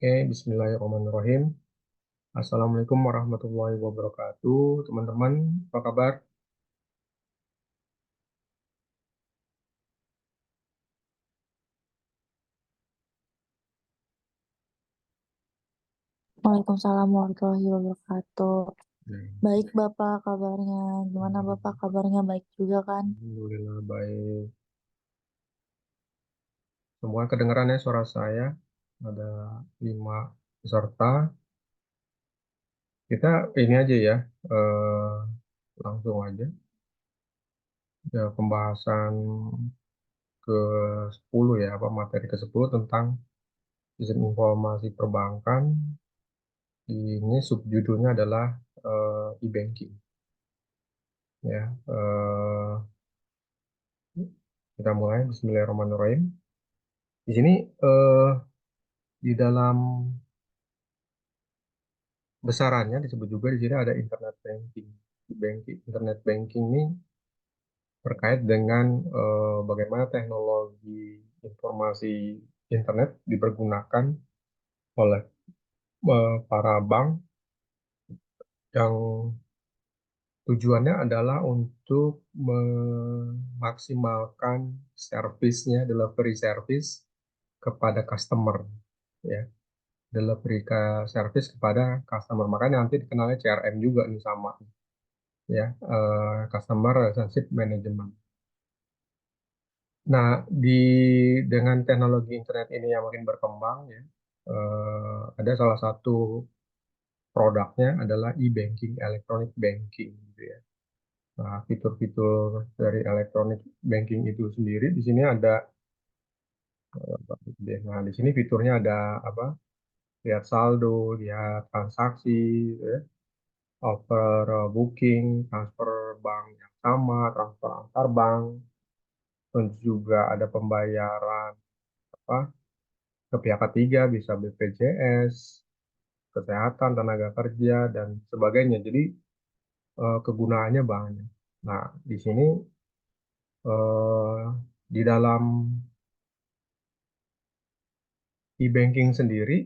Oke, Bismillahirrahmanirrahim. Assalamualaikum warahmatullahi wabarakatuh. Teman-teman, apa kabar? Waalaikumsalam warahmatullahi wabarakatuh. Hmm. Baik Bapak kabarnya. Gimana Bapak kabarnya? Baik juga kan? Alhamdulillah baik. Semua kedengaran ya suara saya. Ada 5 peserta. Kita ini aja ya, eh, langsung aja. Ya, pembahasan ke-10 ya, apa materi ke-10 tentang sistem informasi perbankan. Ini subjudulnya adalah e-banking. Ya, kita mulai. Bismillahirrahmanirrahim. Di sini di dalam besarannya disebut juga di sini ada internet banking. Internet banking ini terkait dengan bagaimana teknologi informasi internet dipergunakan oleh para bank yang tujuannya adalah untuk memaksimalkan servisnya, delivery service kepada customer, ya. Delivery ke service kepada customer. Makanya nanti dikenalnya CRM juga nih sama, ya, Customer Relationship Management. Nah, dengan teknologi internet ini yang makin berkembang, ya, ada salah satu produknya adalah e-banking, electronic banking, gitu ya. Nah, fitur-fitur dari electronic banking itu sendiri di sini ada, nah di sini fiturnya ada apa? Lihat saldo, lihat transaksi, gitu ya, over booking, transfer bank yang sama, transfer antar bank, dan juga ada pembayaran apa ke pihak ketiga, bisa BPJS, kesehatan, tenaga kerja, dan sebagainya. Jadi kegunaannya banyak. Nah, di sini di dalam e-banking sendiri,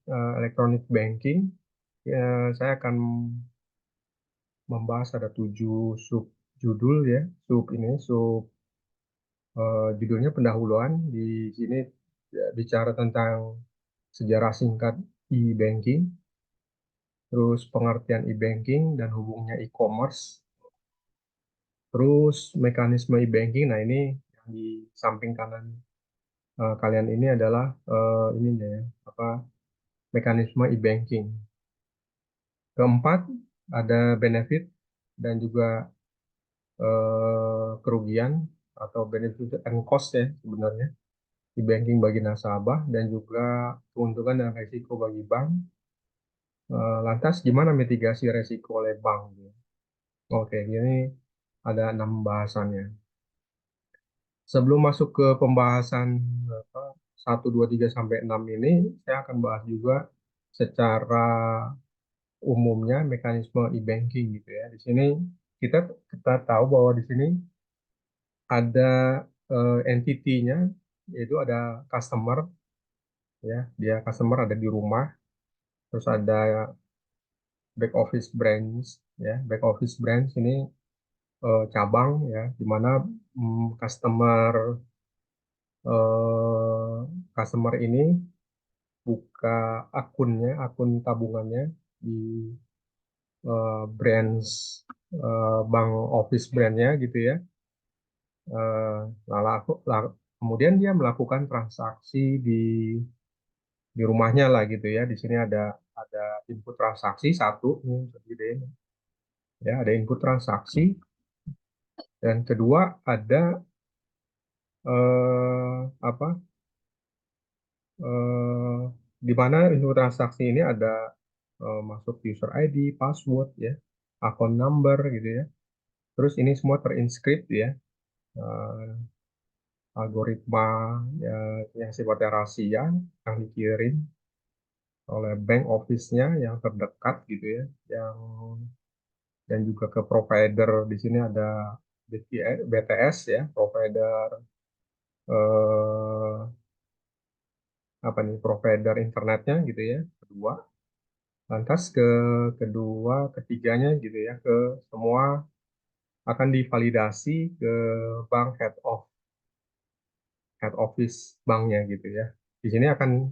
electronic banking, ya, saya akan membahas ada 7 sub judul ya, sub judulnya pendahuluan. Di sini ya, bicara tentang sejarah singkat e-banking, terus pengertian e-banking dan hubungnya e-commerce, terus mekanisme e-banking. Nah, ini yang di samping kanan kalian ini adalah ininya ya, apa mekanisme e-banking. Keempat, ada benefit dan juga kerugian atau benefit and cost ya sebenarnya e-banking bagi nasabah, dan juga keuntungan dan risiko bagi bank. Lantas gimana mitigasi risiko oleh bank? Oke, ini ada 6 bahasannya. Sebelum masuk ke pembahasan apa, 1, 2, 3, sampai 6 ini, saya akan bahas juga secara umumnya mekanisme e-banking gitu ya. Di sini kita kita tahu bahwa di sini ada entity-nya, yaitu ada customer, ya. Dia customer ada di rumah, terus ada back office branch, ya. Back office branch ini cabang, ya, di mana customer eh, customer ini buka akunnya, akun tabungannya di branch bank office brandnya gitu ya. Eh, Kemudian dia melakukan transaksi di rumahnya lah gitu ya. Di sini ada input transaksi satu, seperti ini. Ya, ada input transaksi, dan kedua ada apa? eh, di mana input transaksi ini ada masuk user ID, password ya, akun number gitu ya. Terus ini semua terinskrip ya, eh, algoritma ya, yang sifatnya rahasia yang dikirim oleh bank office-nya yang terdekat gitu ya, yang dan juga ke provider. Di sini ada BTS ya, provider eh, apa nih provider internetnya gitu ya, kedua. Lantas ketiganya gitu ya, ke semua akan divalidasi ke bank head office banknya gitu ya. Di sini akan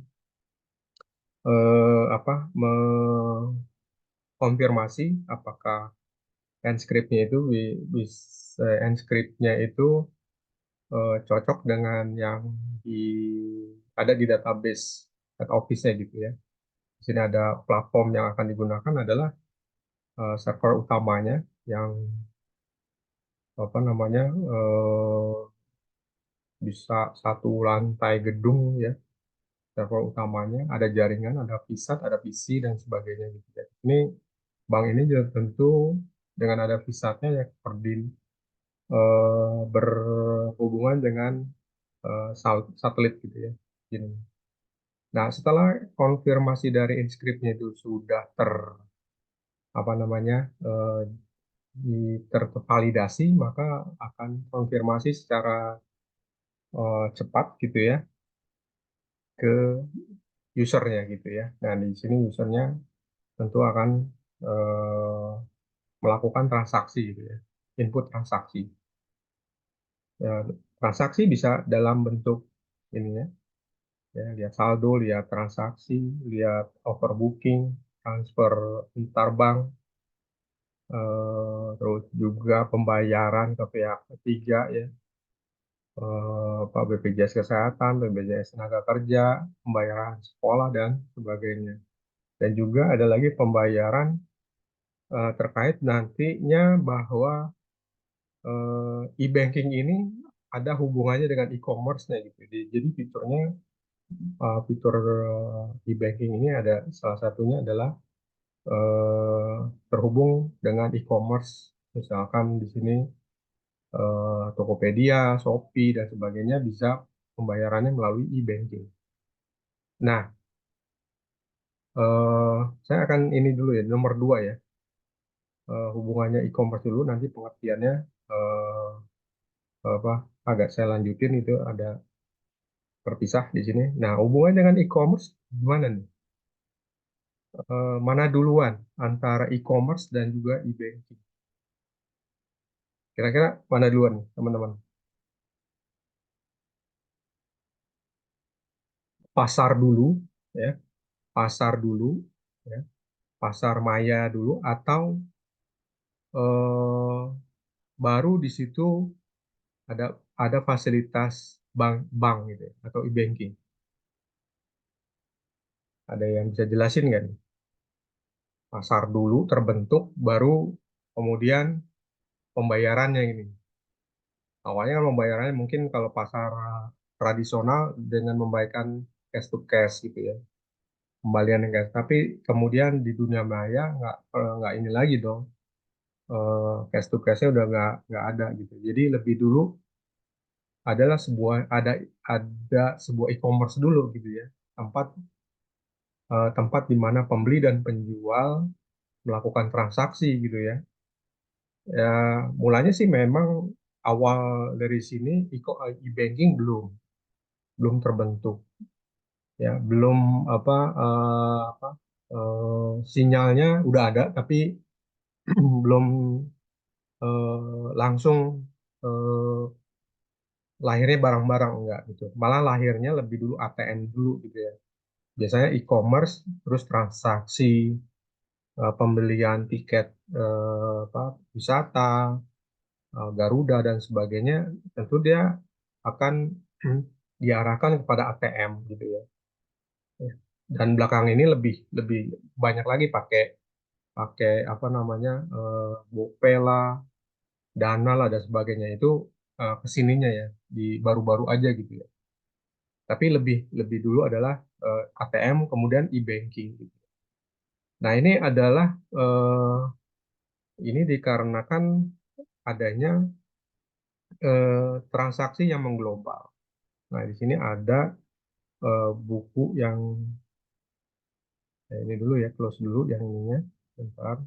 apa mengkonfirmasi apakah Enscript-nya itu Enscript-nya itu cocok dengan yang di ada di database head office-nya gitu ya. Di sini ada platform yang akan digunakan adalah server utamanya yang apa namanya bisa satu lantai gedung ya, server utamanya ada jaringan, ada VSAT, ada PC dan sebagainya gitu ya. Ini bank ini juga tentu dengan ada VSAT-nya ya berhubungan dengan satelit gitu ya. Gini. Nah, setelah konfirmasi dari inskripnya itu sudah apa namanya eh, tervalidasi, maka akan konfirmasi secara cepat gitu ya ke usernya gitu ya. Nah, di sini usernya tentu akan eh, melakukan transaksi gitu ya, input transaksi. Ya, transaksi bisa dalam bentuk ini ya, lihat saldo, lihat transaksi, lihat overbooking, transfer antar bank, terus juga pembayaran ke pihak ketiga ya, apa BPJS Kesehatan, BPJS Tenaga Kerja, pembayaran sekolah dan sebagainya. Dan juga ada lagi pembayaran terkait nantinya bahwa e-banking ini ada hubungannya dengan e-commerce-nya gitu. Jadi fiturnya fitur e-banking ini ada salah satunya adalah eh, terhubung dengan e-commerce. Misalkan di sini Tokopedia, Shopee dan sebagainya bisa pembayarannya melalui e-banking. Nah, eh, saya akan ini dulu ya, nomor dua ya, hubungannya e-commerce dulu, nanti pengertiannya eh, apa agak saya lanjutin itu ada terpisah di sini. Nah, hubungan dengan e-commerce gimana nih? Mana duluan antara e-commerce dan juga e-banking? Kira-kira mana duluan nih, teman-teman? Pasar dulu, ya, pasar dulu, ya, pasar maya dulu, atau eh, baru di situ ada fasilitas bank gitu ya, atau e-banking. Ada yang bisa jelasin nggak nih? Pasar dulu terbentuk, baru kemudian pembayarannya ini. Awalnya kan pembayarannya mungkin kalau pasar tradisional dengan membayarkan cash to cash gitu ya, kembalian yang cash. Tapi kemudian di dunia maya nggak ini lagi dong, cash to cashnya udah nggak ada gitu. Jadi lebih dulu adalah ada sebuah e-commerce dulu gitu ya, tempat tempat di mana pembeli dan penjual melakukan transaksi gitu ya. Ya mulanya sih memang awal dari sini e-banking belum terbentuk ya, belum apa sinyalnya udah ada tapi belum langsung eh, lahirnya barang-barang enggak gitu. Malah lahirnya lebih dulu ATM dulu gitu ya. Biasanya e-commerce, terus transaksi, pembelian tiket wisata, Garuda dan sebagainya, tentu dia akan diarahkan kepada ATM gitu ya. Dan belakang ini lebih lebih banyak lagi pakai pakai apa namanya GoPay lah, Dana lah dan sebagainya itu kesininya ya di baru-baru aja gitu ya. Tapi lebih lebih dulu adalah ATM kemudian e-banking gitu. Nah, ini adalah ini dikarenakan adanya transaksi yang mengglobal. Nah, di sini ada buku yang ini dulu ya, close dulu yang ininya. Bentar.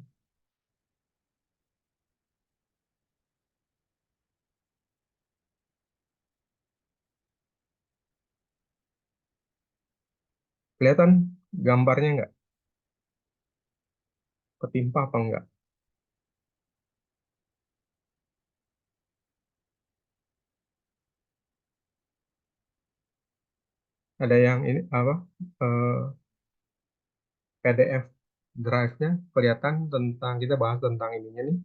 Kelihatan gambarnya nggak? Ketimpa apa enggak? Ada yang ini apa? eh, PDF drive-nya kelihatan tentang kita bahas tentang ininya nih.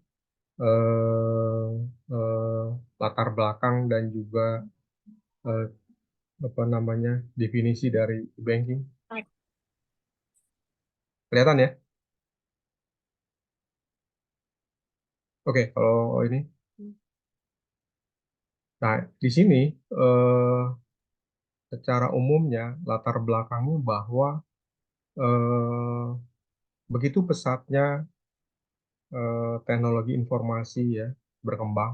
eh, eh, Latar belakang dan juga eh, apa namanya definisi dari banking. Kelihatan ya? Oke, kalau ini, nah di sini eh, secara umumnya latar belakangnya bahwa eh, begitu pesatnya teknologi informasi ya berkembang.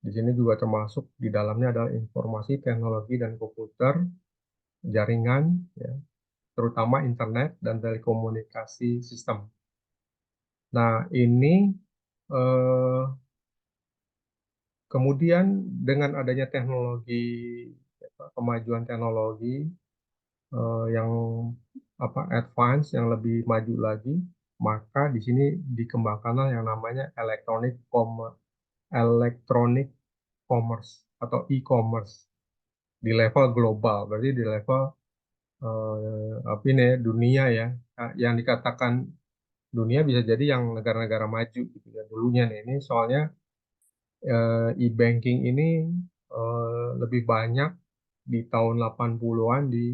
Di sini juga termasuk di dalamnya adalah informasi, teknologi dan komputer, jaringan, ya, terutama internet dan telekomunikasi sistem. Nah, ini eh, kemudian dengan adanya teknologi, kemajuan teknologi yang apa advance, yang lebih maju lagi, maka di sini dikembangkanlah yang namanya electronic commerce atau e-commerce di level global, berarti di level apa ini ya, dunia ya. Nah, yang dikatakan dunia bisa jadi yang negara-negara maju gitu ya dulunya nih. Ini soalnya e-banking ini lebih banyak di tahun 80-an di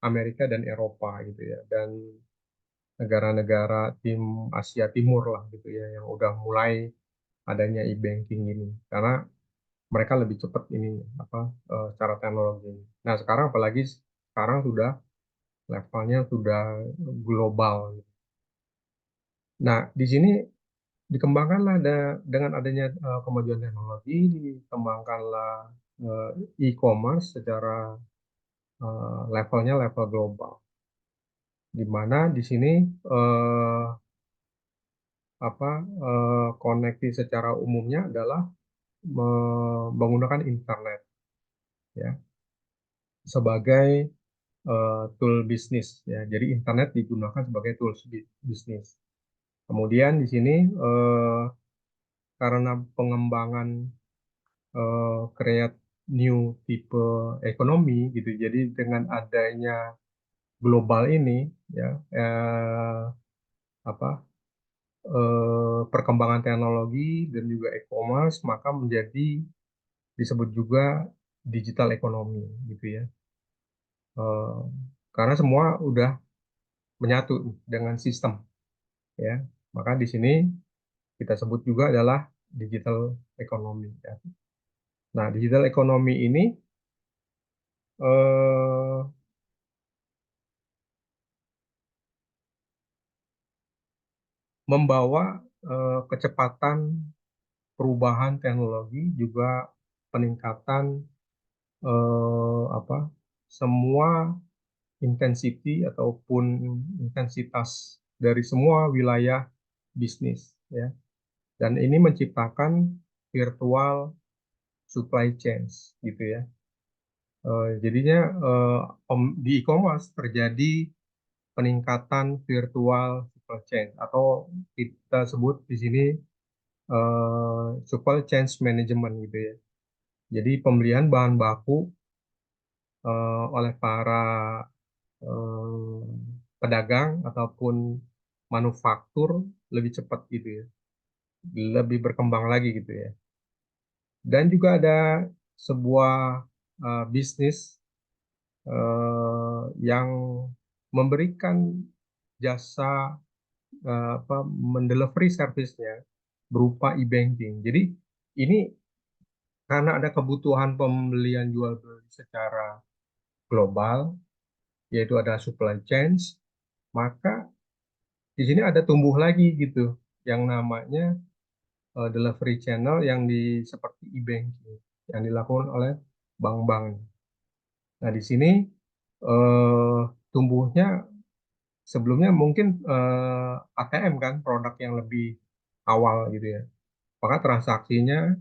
Amerika dan Eropa gitu ya. Dan negara-negara tim Asia Timur lah gitu ya yang udah mulai adanya e-banking ini. Karena mereka lebih cepat ini apa cara teknologi ini. Nah, sekarang apalagi sekarang sudah levelnya sudah global. Nah, di sini dikembangkanlah dengan adanya kemajuan teknologi, dikembangkanlah eh, e-commerce secara levelnya level global, di mana di sini eh, apa koneksi secara umumnya adalah menggunakan internet ya sebagai tool bisnis ya. Jadi internet digunakan sebagai tools bisnis. Kemudian di sini karena pengembangan create new tipe ekonomi gitu. Jadi dengan adanya global ini ya apa perkembangan teknologi dan juga e-commerce maka menjadi disebut juga digital ekonomi gitu ya. Eh, karena semua udah menyatu dengan sistem ya. Maka di sini kita sebut juga adalah digital ekonomi ya. Nah, digital ekonomi ini eh, membawa kecepatan perubahan teknologi juga peningkatan apa semua intensity ataupun intensitas dari semua wilayah bisnis ya. Dan ini menciptakan virtual supply chains gitu ya. Jadinya di e-commerce terjadi peningkatan virtual supply chain atau kita sebut di sini supply chain management gitu ya. Jadi pembelian bahan baku oleh para eh, pedagang ataupun manufaktur lebih cepat gitu ya, lebih berkembang lagi gitu ya. Dan juga ada sebuah bisnis yang memberikan jasa apa mendelivery service-nya berupa e-banking. Jadi ini karena ada kebutuhan pembelian jual beli secara global, yaitu ada supply chains, maka di sini ada tumbuh lagi gitu yang namanya delivery channel yang seperti e-banking yang dilakukan oleh bank-bank. Nah, di sini eh, tumbuhnya sebelumnya mungkin ATM kan produk yang lebih awal gitu ya. Maka transaksinya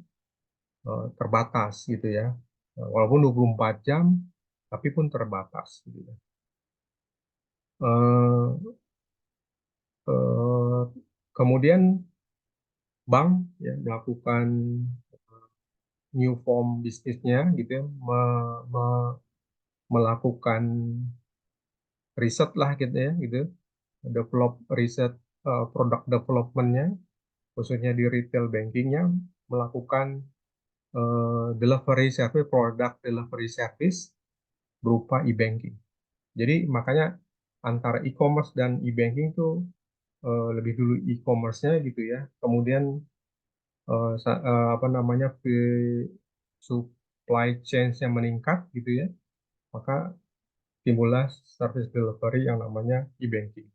terbatas gitu ya. Walaupun 24 jam tapi pun terbatas gitu ya. Eh, eh, Kemudian bank ya melakukan new form bisnisnya gitu ya, melakukan riset lah gitu ya, gitu, develop riset, produk developmentnya, khususnya di retail bankingnya, melakukan delivery service, produk delivery service berupa e-banking. Jadi makanya antara e-commerce dan e-banking tuh lebih dulu e-commerce-nya gitu ya, kemudian apa namanya, supply chain-nya meningkat gitu ya, maka timbullah service delivery yang namanya e-banking.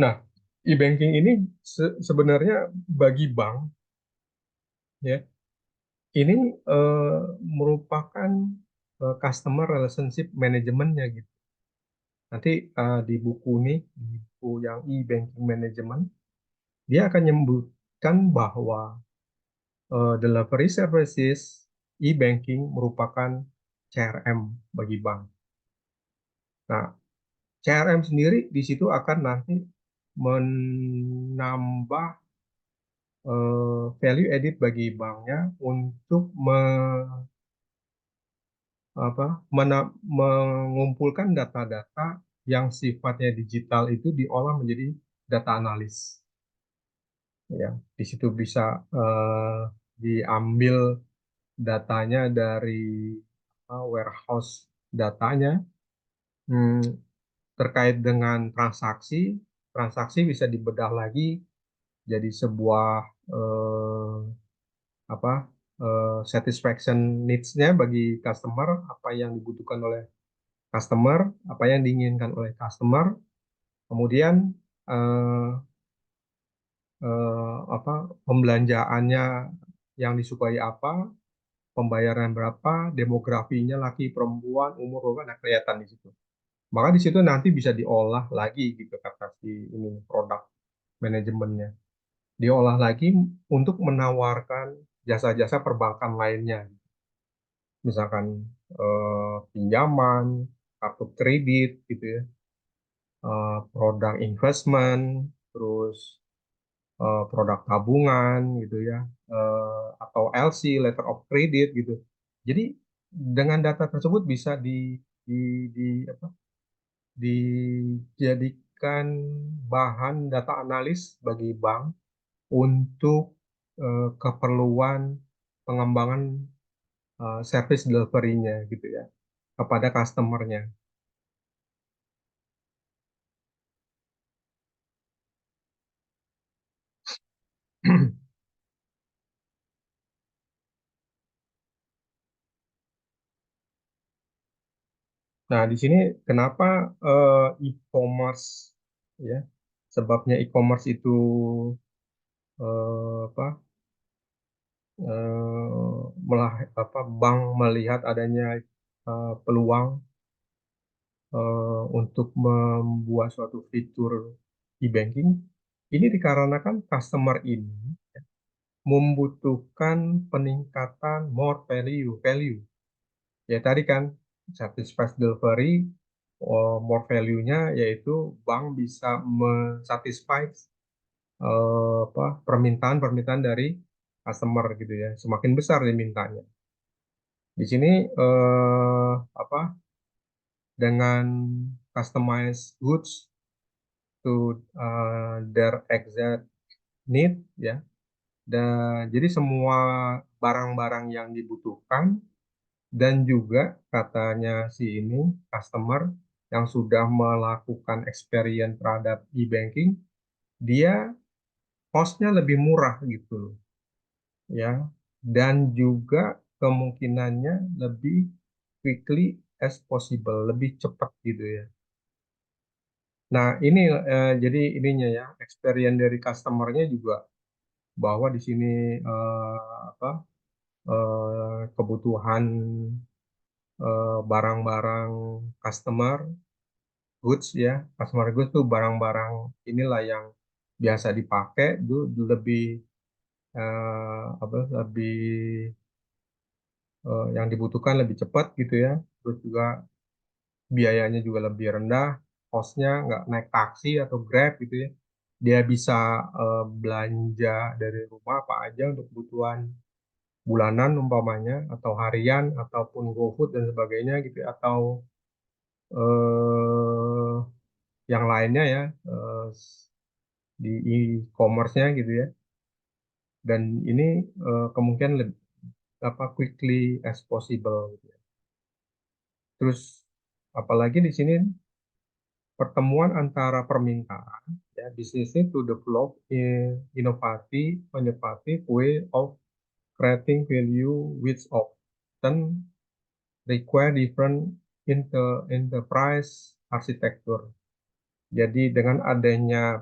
Nah, e-banking ini sebenarnya bagi bank ya, ini merupakan customer relationship manajemennya gitu. Nanti di buku nih, di buku yang e-banking management, dia akan menyebutkan bahwa delivery services e-banking merupakan CRM bagi bank. Nah, CRM sendiri di situ akan nanti menambah value added bagi banknya untuk mengumpulkan data-data yang sifatnya digital itu diolah menjadi data analis. Ya, di situ bisa diambil datanya dari warehouse datanya, hmm, terkait dengan transaksi. Transaksi bisa dibedah lagi jadi sebuah eh, apa satisfaction needs-nya bagi customer, apa yang dibutuhkan oleh customer, apa yang diinginkan oleh customer, kemudian eh, apa pembelanjaannya yang disukai apa, pembayaran berapa, demografinya laki perempuan, umur berapa, nah kelihatan di situ. Maka di situ nanti bisa diolah lagi gitu kata si ini produk manajemennya. Diolah lagi untuk menawarkan jasa-jasa perbankan lainnya. Misalkan pinjaman, kartu kredit gitu ya, produk investment, terus produk tabungan gitu ya, atau LC, letter of credit gitu. Jadi dengan data tersebut bisa di, di apa, dijadikan bahan data analis bagi bank untuk keperluan pengembangan service delivery-nya gitu ya kepada customer-nya. Nah, di sini kenapa e-commerce ya? Sebabnya e-commerce itu apa, bank melihat adanya peluang untuk membuat suatu fitur e-banking. Ini dikarenakan customer ini membutuhkan peningkatan more value. Ya tadi kan satisfied delivery, more value-nya yaitu bank bisa mensatisfy permintaan-permintaan dari customer gitu ya. Semakin besar dimintanya. Di sini apa dengan customized goods to their exact need ya. Dan jadi semua barang-barang yang dibutuhkan dan juga katanya si ini customer yang sudah melakukan experience terhadap e-banking, dia cost-nya lebih murah gitu ya, dan juga kemungkinannya lebih quickly as possible, lebih cepat gitu ya. Nah, ini jadi ininya ya, experience dari customer-nya juga bahwa di sini apa kebutuhan barang-barang customer goods ya, customer goods tuh barang-barang inilah yang biasa dipakai tuh lebih lebih yang dibutuhkan lebih cepat gitu ya, terus juga biayanya juga lebih rendah, cost-nya nggak naik taksi atau Grab gitu ya. Dia bisa belanja dari rumah apa aja untuk kebutuhan bulanan umpamanya atau harian ataupun GoFood dan sebagainya gitu ya, atau eh, yang lainnya ya, di e-commerce-nya gitu ya. Dan ini kemungkinan lebih apa quickly as possible gitu ya. Terus apalagi di sini pertemuan antara permintaan ya bisnis ini to develop inovative way of creating value which often require different enterprise architecture. Jadi dengan adanya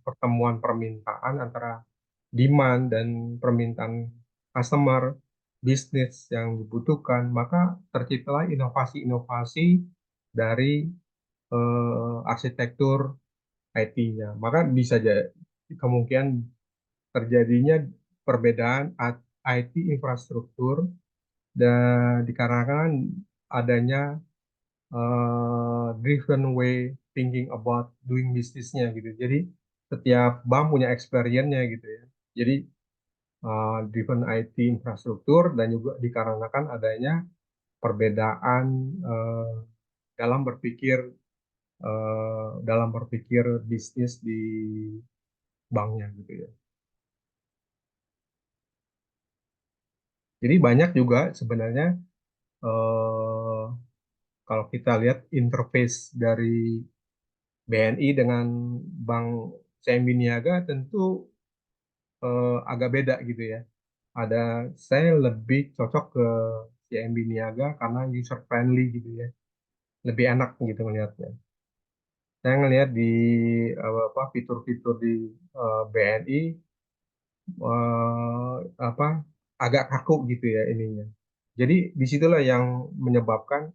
pertemuan permintaan antara demand dan permintaan customer, bisnis yang dibutuhkan, maka terciptalah inovasi-inovasi dari arsitektur IT-nya. Maka bisa jadi kemungkinan terjadinya perbedaan IT infrastruktur dan dikarenakan adanya different way thinking about doing bisnisnya gitu. Jadi setiap bank punya experience-nya gitu ya. Jadi different IT infrastruktur dan juga dikarenakan adanya perbedaan uh, dalam berpikir dalam berpikir bisnis di banknya gitu ya. Jadi banyak juga sebenarnya eh, kalau kita lihat interface dari BNI dengan Bank CMB Niaga tentu agak beda gitu ya. Ada saya lebih cocok ke CMB Niaga karena user friendly gitu ya. Lebih enak gitu melihatnya. Saya ngelihat di apa fitur-fitur di BNI apa agak kaku gitu ya ininya. Jadi disitulah yang menyebabkan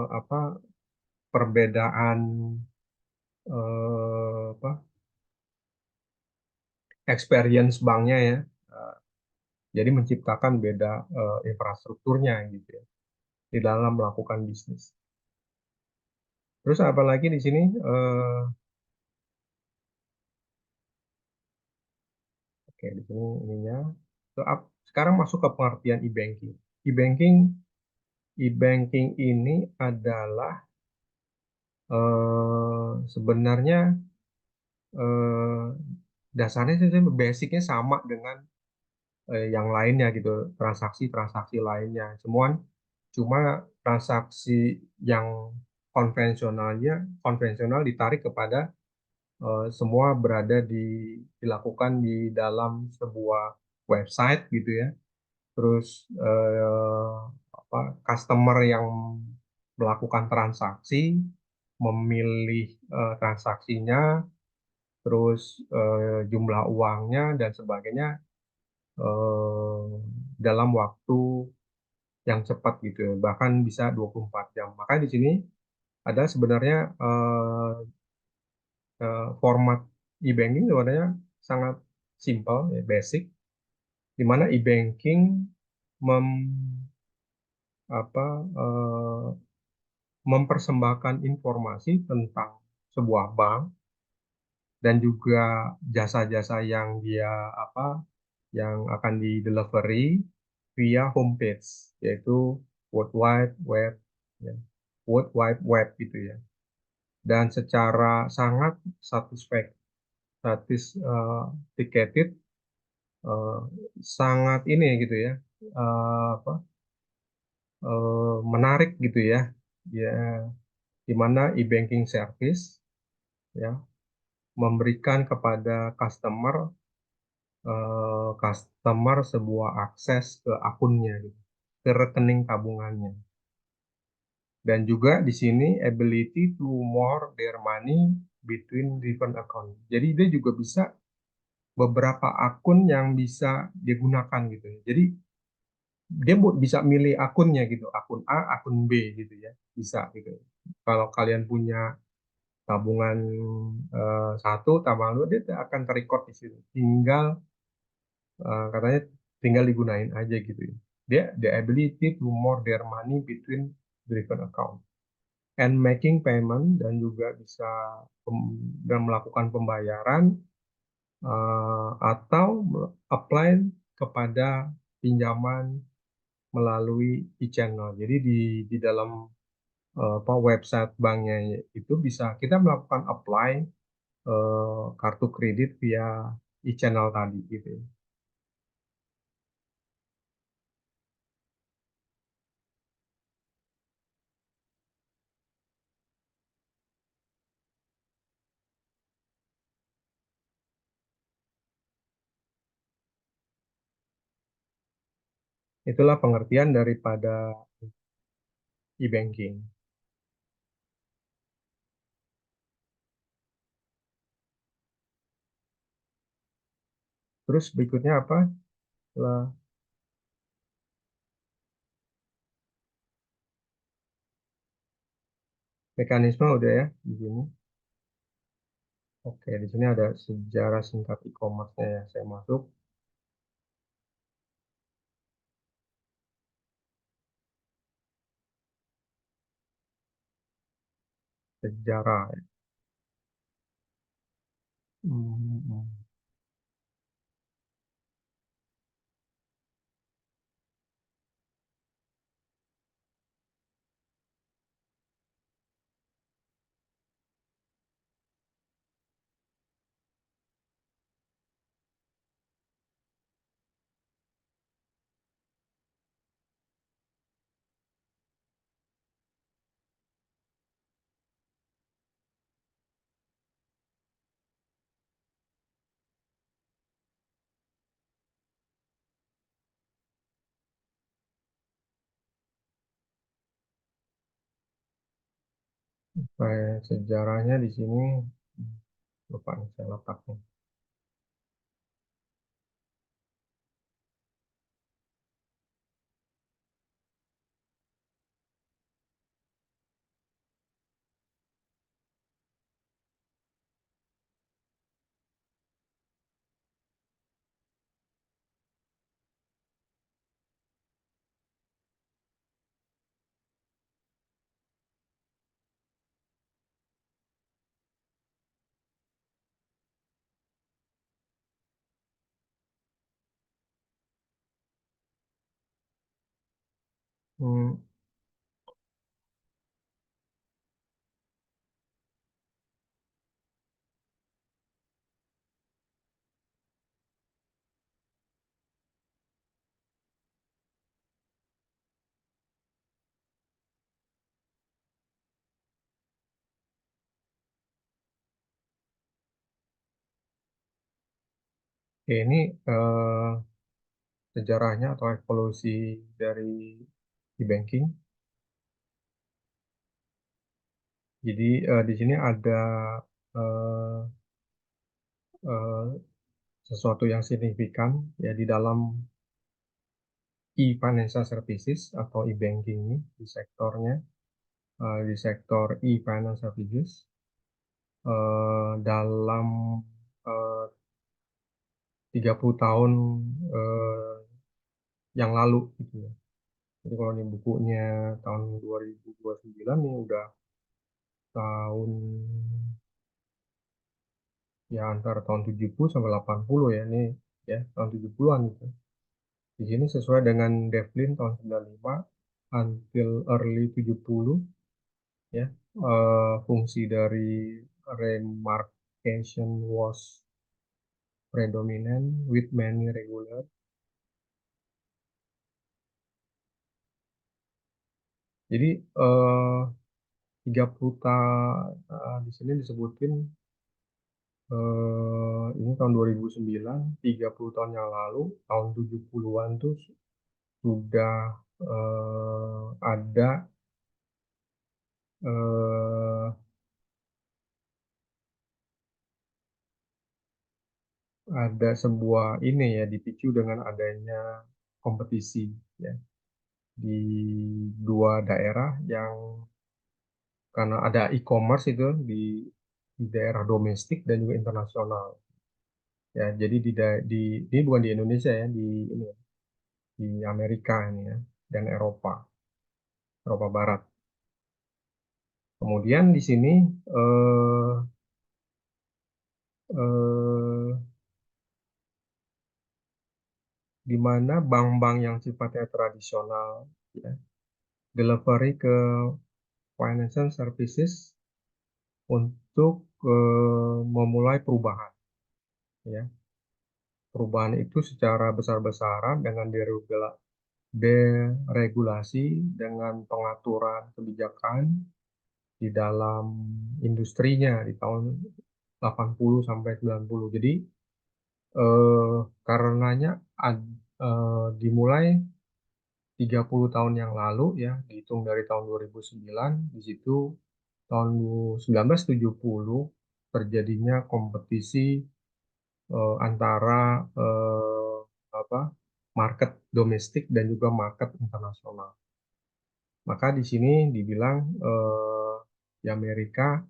apa perbedaan apa experience banknya ya. Eh, jadi menciptakan beda infrastrukturnya gitu ya di dalam melakukan bisnis. Terus apalagi di sini oke di sini ininya. So, sekarang masuk ke pengertian e-banking. E-banking e-banking ini adalah sebenarnya eh, dasarnya sih basicnya sama dengan yang lainnya gitu, transaksi-transaksi lainnya. Cuma transaksi yang konvensionalnya konvensional ditarik kepada semua dilakukan di dalam sebuah website gitu ya. Terus apa customer yang melakukan transaksi memilih transaksinya, terus jumlah uangnya dan sebagainya eh, dalam waktu yang cepat gitu ya. Bahkan bisa 24 jam. Maka di sini ada sebenarnya format e-banking sebenarnya sangat simpel ya, basic di mana e-banking mem, apa, eh, mempersembahkan informasi tentang sebuah bank dan juga jasa-jasa yang dia apa yang akan di delivery via homepage yaitu World Wide Web ya. World Wide Web gitu ya. Dan secara sangat satisfied sophisticated eh, sangat ini gitu ya apa menarik gitu ya ya di mana e-banking service ya memberikan kepada customer sebuah akses ke akunnya gitu, ke rekening tabungannya. Dan juga di sini ability to more their money between different account. Jadi dia juga bisa beberapa akun yang bisa digunakan gitu ya. Jadi dia bisa milih akunnya gitu, akun A, akun B gitu ya, bisa gitu. Kalau kalian punya tabungan satu, tabungan dua, dia akan terrecord di situ. Katanya tinggal digunain aja gitu ya. Dia the ability to more their money between different account. and making payment dan juga bisa dan melakukan pembayaran atau apply kepada pinjaman melalui e-channel. Jadi di dalam apa website banknya itu bisa kita melakukan apply kartu kredit via e-channel tadi gitu. Itulah pengertian daripada e-banking. Terus berikutnya apa? Setelah mekanisme udah ya di sini. Oke, di sini ada sejarah singkat e-commerce-nya ya. Saya masuk sejarah ya. Hmm. Sejarahnya di sini lupa nih saya letaknya. Hmm, Oke, ini sejarahnya atau evolusi dari e-banking. Jadi di sini ada eh, eh, sesuatu yang signifikan ya di dalam e-financial services atau e-banking ini di sektornya di sektor e-finance services dalam eh, 30 tahun eh, yang lalu gitu ya. Jadi kalau ini bukunya tahun 2029 nih udah tahun ya antara tahun 70 sampai 80 ya ini ya tahun 70-an gitu. Di sini sesuai dengan Devlin tahun 95 until early 70 ya fungsi dari remarcation was predominant with many regular. Jadi 30 di sini disebutin ini tahun 2009, 30 tahun yang lalu, tahun 70-an tuh sudah ada eh, ada sebuah ini ya dipicu dengan adanya kompetisi ya di dua daerah yang karena ada e-commerce itu di daerah domestik dan juga internasional ya jadi ini bukan di Indonesia ya ini ya, di Amerika ini ya dan Eropa Barat. Kemudian di sini eh, eh, di mana bank-bank yang sifatnya tradisional, ya, delivery ke financial services untuk memulai perubahan, ya. Perubahan itu secara besar-besaran dengan deregulasi, dengan pengaturan kebijakan di dalam industrinya di tahun 80 sampai 90. Jadi karenanya dimulai 30 tahun yang lalu, ya, dihitung dari tahun 2009, di situ tahun 1970 terjadinya kompetisi antara apa, market domestik dan juga market internasional. Maka di sini dibilang di Amerika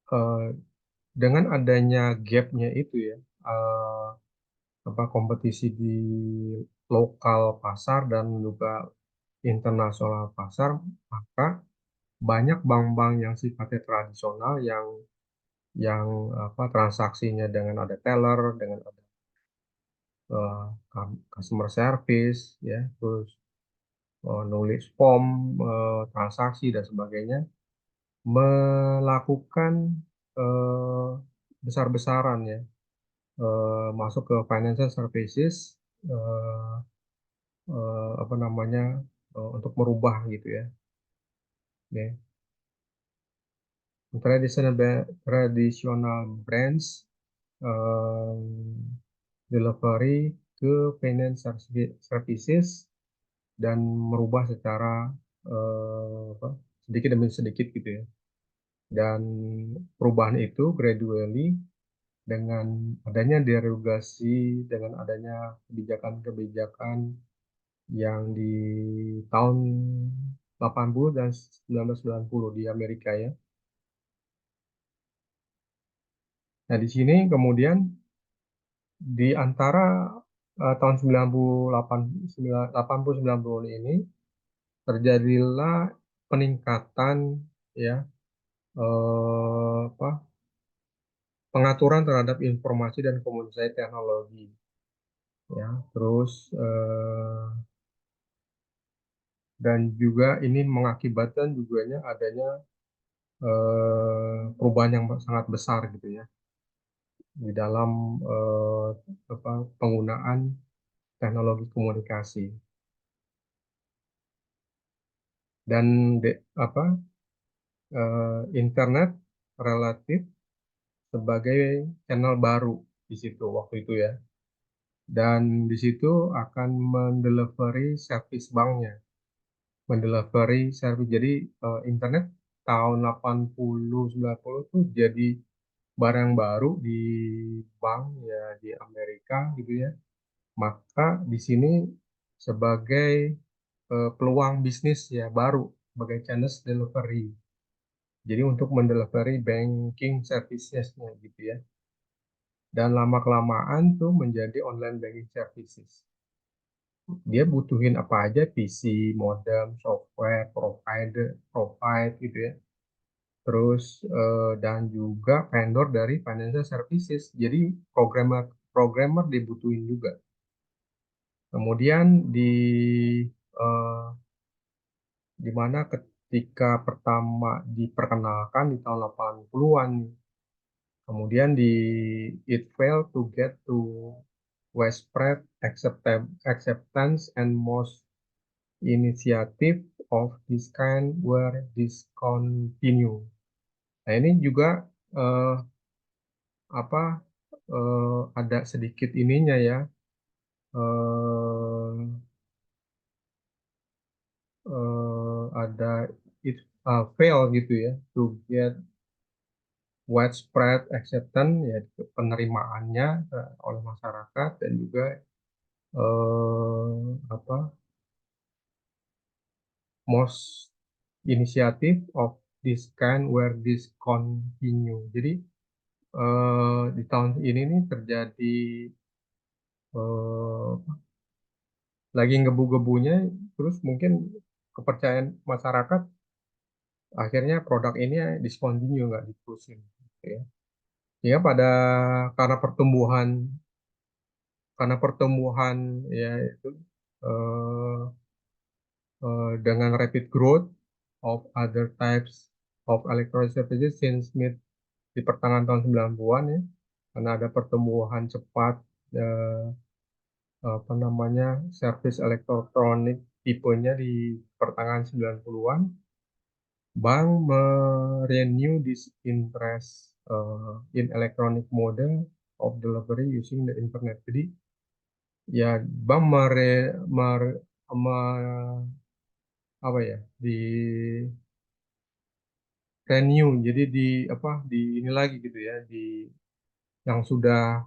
eh, dengan adanya gapnya itu, ya, eh, apa, kompetisi di lokal pasar dan juga internasional pasar, maka banyak bank-bank yang sifatnya tradisional yang apa, transaksinya dengan ada teller, dengan ada eh, customer service, ya, terus nulis form transaksi dan sebagainya, melakukan eh, besar-besaran, ya, masuk ke financial services, eh, apa namanya, untuk merubah gitu, ya. Ya. Traditional brands delivery ke financial services dan merubah secara apa, sedikit demi sedikit gitu, ya. Dan perubahan itu gradually dengan adanya deregulasi, dengan adanya kebijakan-kebijakan yang di tahun 80 dan 1990 di Amerika, ya. Nah, di sini kemudian di antara tahun 80 90 ini terjadilah peningkatan, ya, apa, pengaturan terhadap informasi dan komunikasi teknologi, ya. Terus dan juga ini mengakibatkan juga adanya perubahan yang sangat besar gitu, ya, di dalam apa, penggunaan teknologi komunikasi dan apa, internet relatif sebagai channel baru di situ waktu itu, ya. Dan di situ akan mendelivery service banknya, mendelivery service. Jadi internet tahun 80 90 itu jadi barang baru di bank, ya, di Amerika gitu, ya. Maka di sini sebagai peluang bisnis, ya, baru sebagai channel delivery. Jadi untuk mendelivery banking services-nya gitu, ya. Dan lama-kelamaan tuh menjadi online banking services. Dia butuhin apa aja, PC, modem, software, provide gitu, ya. Terus dan juga vendor dari financial services. Jadi programmer programmer dibutuhin juga. Kemudian eh, di mana ketika pertama diperkenalkan di tahun 80-an, kemudian it failed to get to widespread acceptance, and most initiative of this kind were discontinued. Nah, ini juga eh, apa, ada sedikit ininya, ya, eh, ada it fail gitu, ya, to get widespread acceptance, ya, penerimaannya oleh masyarakat, dan juga apa, most initiative of this kind were discontinued. Jadi di tahun ini nih terjadi eh, lagi ngebu-gebunya, terus mungkin kepercayaan masyarakat akhirnya produk ini discontinue, nggak diterusin, gitu ya. Ya karena pertumbuhan karena pertumbuhan ya itu eh, dengan rapid growth of other types of electronic services since mid di pertengahan tahun 90-an ya, karena ada pertumbuhan cepat eh, apa namanya service elektronik tipenya di pertengahan 90-an, bank merenew this interest in electronic model of delivery using the internet. Jadi ya bank apa ya di renew, jadi di apa di ini lagi gitu ya, di yang sudah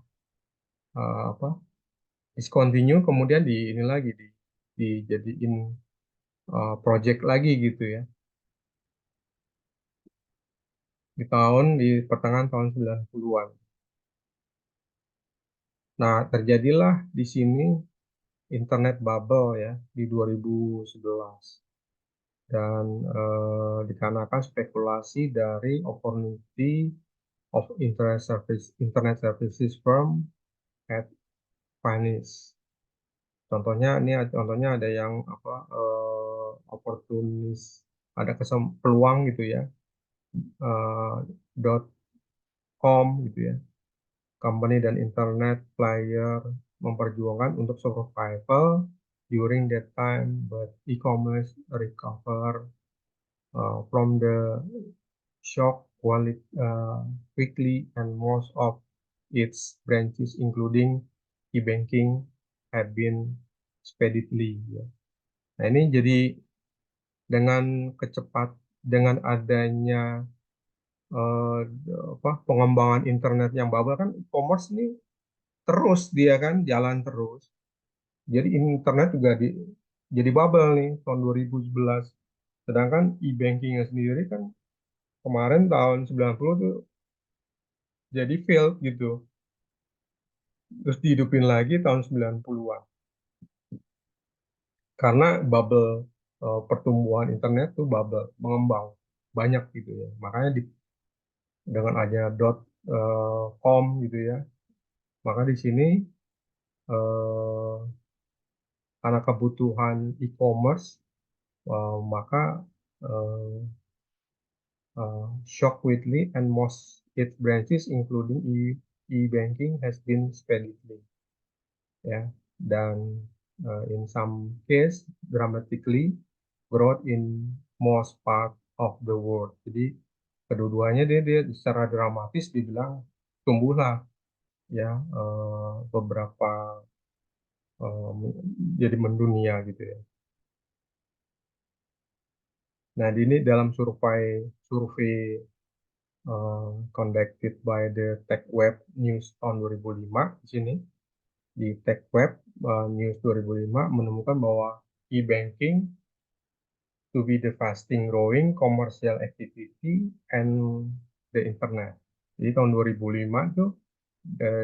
apa discontinue kemudian di ini lagi dijadiin project lagi gitu ya, di pertengahan tahun 90-an. Nah, terjadilah di sini internet bubble ya di 2011, dan dikarenakan spekulasi dari opportunity of internet services firm at finance. Contohnya ada yang apa oportunis, ada peluang gitu ya, eh, dot com gitu ya. Company dan internet player memperjuangkan untuk survival during that time, but e-commerce recover from the shock quickly, and most of its branches, including e-banking, have been expediently. Ya. Nah, ini jadi dengan dengan adanya eh, pengembangan internet yang bubble, kan e-commerce ini terus dia kan jalan terus. Jadi internet juga jadi bubble nih tahun 2011. Sedangkan e-bankingnya sendiri kan kemarin tahun 90 tuh jadi failed gitu. Terus dihidupin lagi tahun 90-an. Karena bubble pertumbuhan internet tuh bubble, mengembang banyak gitu ya. Makanya dengan adanya .com gitu ya. Maka di sini eh, karena kebutuhan e-commerce, maka eh, shock quickly, and most its branches, including e-banking, has been expediently. Ya, dan in some case dramatically growth in most part of the world. Jadi kedua-duanya dia secara dramatis dibilang tumbuhlah ya, beberapa jadi mendunia gitu ya. Nah, ini dalam survei conducted by the Tech Web News tahun 2005, di sini di Tech Web News 2005 menemukan bahwa e-banking to be the fastest growing commercial activity and the internet. Jadi tahun 2005 tuh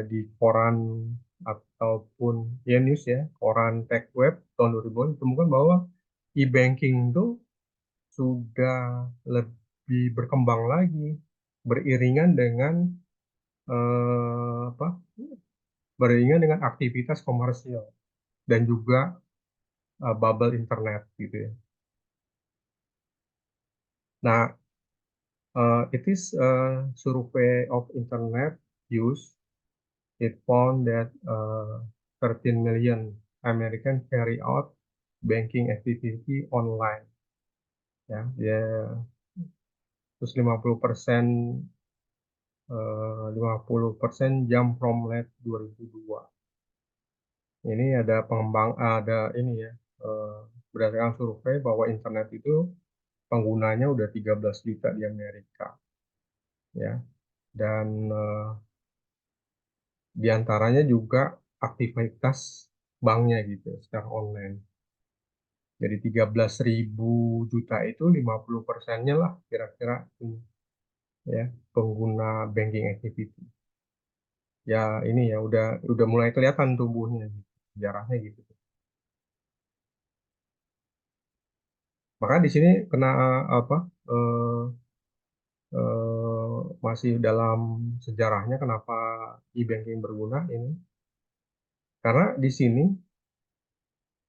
di koran ataupun ya news ya, koran Tech Web tahun 2000 ditemukan bahwa e-banking tuh sudah lebih berkembang lagi beriringan dengan apa beriringan dengan aktivitas komersial dan juga bubble internet gitu ya. Nah, it is a survey of internet use. It found that 13 million Americans carry out banking activity online. Ya, dia terus 50% jump from late 2002. Ini ada ini ya, eh, berdasarkan survei bahwa internet itu penggunanya udah 13 juta di Amerika ya, dan diantaranya juga aktivitas banknya gitu secara online. Jadi 13.000 juta itu 50%-nya lah kira-kira ya pengguna banking activity. Ya ini ya udah mulai kelihatan tumbuhnya gitu, sejarahnya gitu. Maka di sini kena apa? eh, masih dalam sejarahnya kenapa e-banking berguna ini. Karena di sini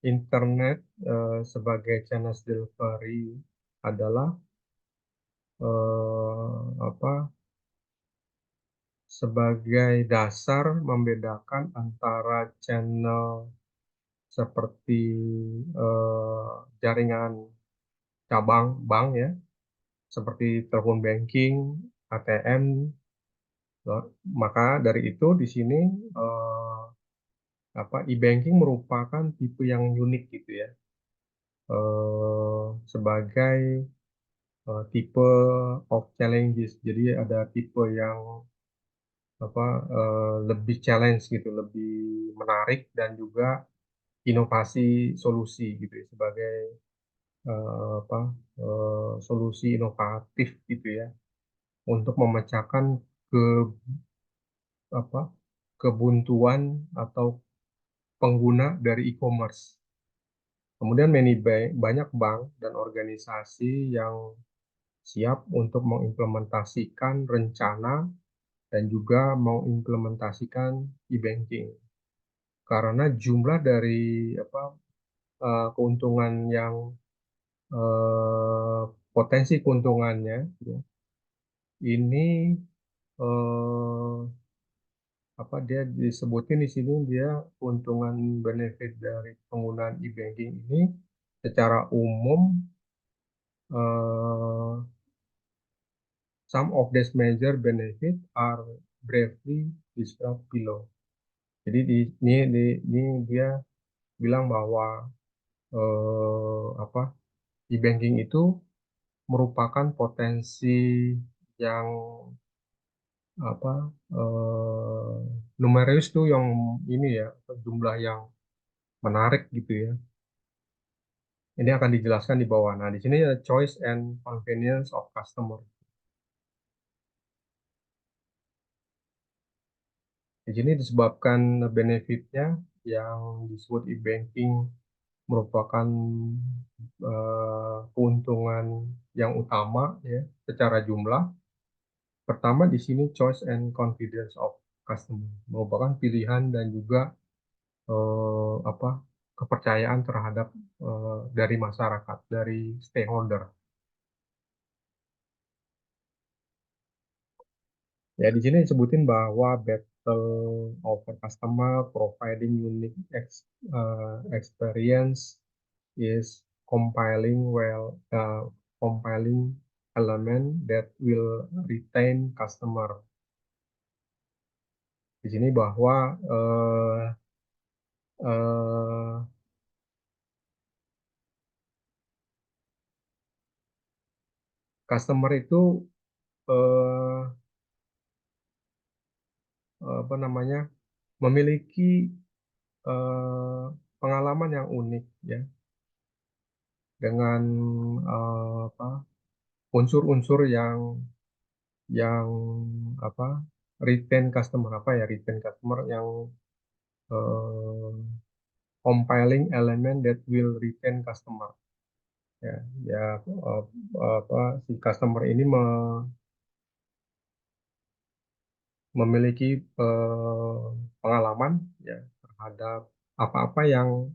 internet sebagai channel delivery adalah apa sebagai dasar membedakan antara channel seperti jaringan cabang bank ya, seperti telepon banking, ATM. Maka dari itu di sini eh, e-banking merupakan tipe yang unik gitu ya, sebagai tipe of challenges. Jadi ada tipe yang lebih challenge gitu, lebih menarik dan juga inovasi solusi gitu ya, sebagai solusi inovatif gitu ya untuk memecahkan ke apa kebuntuan atau pengguna dari e-commerce. Kemudian banyak bank dan organisasi yang siap untuk mengimplementasikan rencana dan juga mengimplementasikan e-banking. Karena jumlah dari keuntungan yang eh, potensi keuntungannya ya, ini eh, dia disebutin di sini dia keuntungan benefit dari penggunaan e-banking ini secara umum eh, some of these major benefit are briefly described below. Jadi ini dia bilang bahwa e-banking itu merupakan potensi yang apa numeris tuh yang ini ya jumlah yang menarik gitu ya. Ini akan dijelaskan di bawah. Nah, di sini ya choice and convenience of customer. Di sini disebabkan benefitnya yang disebut e-banking merupakan keuntungan yang utama ya secara jumlah. Pertama di sini choice and confidence of customer merupakan pilihan dan juga eh, apa kepercayaan terhadap dari masyarakat, dari stakeholder. Ya, di sini disebutin bahwa battle over customer providing unique experience is compiling element that will retain customer. Di sini bahwa eh, customer itu eh, apa namanya memiliki eh, pengalaman yang unik ya dengan unsur-unsur yang apa retain customer yang eh, compiling element that will retain customer ya ya eh, si customer ini memiliki pengalaman ya terhadap apa-apa yang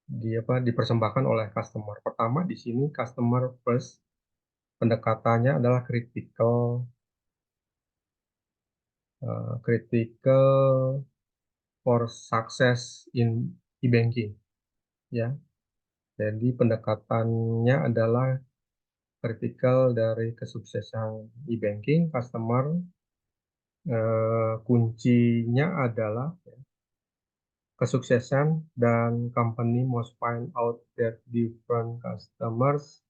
dipersembahkan oleh customer. Pertama di sini customer first pendekatannya adalah critical for success in e-banking ya. Jadi pendekatannya adalah kritikal dari kesuksesan e-banking customer. Kuncinya adalah kesuksesan dan company must find out that different customers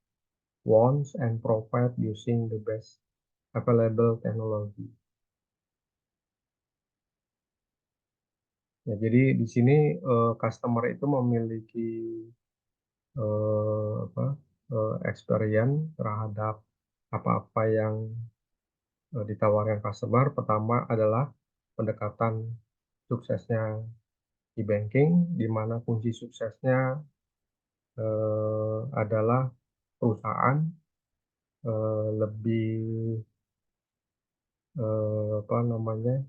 wants and provide using the best available technology. Ya, jadi di sini customer itu memiliki experience terhadap apa-apa yang ditawarkan customer. Pertama adalah pendekatan suksesnya e-banking, di mana kunci suksesnya adalah perusahaan lebih apa namanya,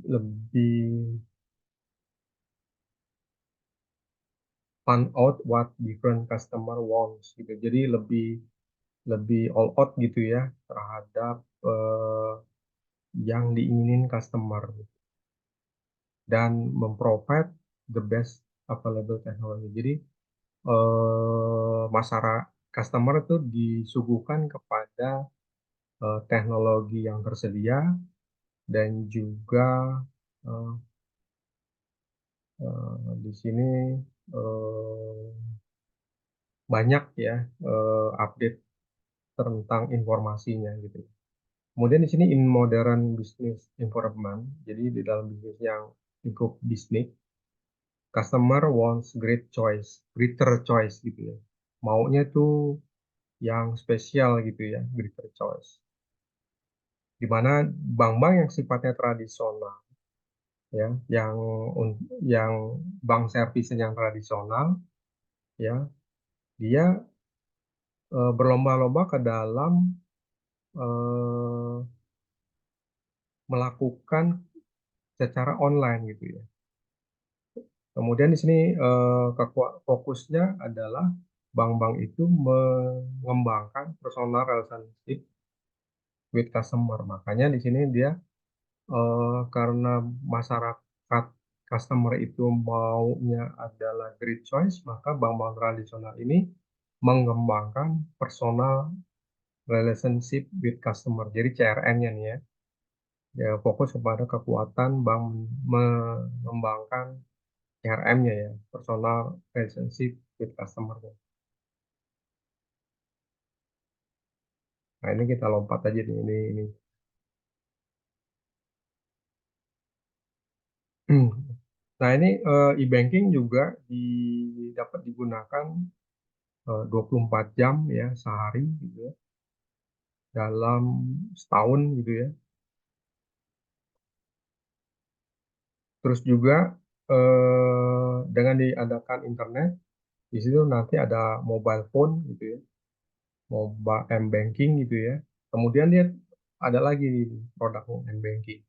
lebih find out what different customer wants gitu. Jadi lebih lebih all out gitu ya terhadap yang diinginin customer dan memprovide the best available technology. Jadi masyarakat customer itu disuguhkan kepada teknologi yang tersedia dan juga eh, di sini eh, banyak ya update tentang informasinya gitu. Kemudian di sini in modern business environment, jadi di dalam bisnis yang cukup bisnis, customer wants greater choice gitu ya. Maunya tuh yang spesial gitu ya, greater choice. Di mana bank-bank yang sifatnya tradisional ya, yang bank service yang tradisional ya, dia berlomba-lomba ke dalam eh, melakukan secara online gitu ya. Kemudian di sini fokusnya adalah bank-bank itu mengembangkan personal relationship with customer. Makanya di sini dia karena masyarakat customer itu maunya adalah great choice, maka bank-bank tradisional ini mengembangkan personal relationship with customer. Jadi CRN-nya nih ya, ya fokus kepada kekuatan bank mengembangkan CRM-nya ya, personal relationship with customer. Nah, ini kita lompat aja nih, ini. Nah, ini e-banking juga dapat digunakan 24 jam ya sehari gitu ya, dalam setahun gitu ya. Terus juga dengan diadakan internet, di situ nanti ada mobile phone gitu ya, mobile m-banking gitu ya. Kemudian dia ada lagi nih produk m-banking.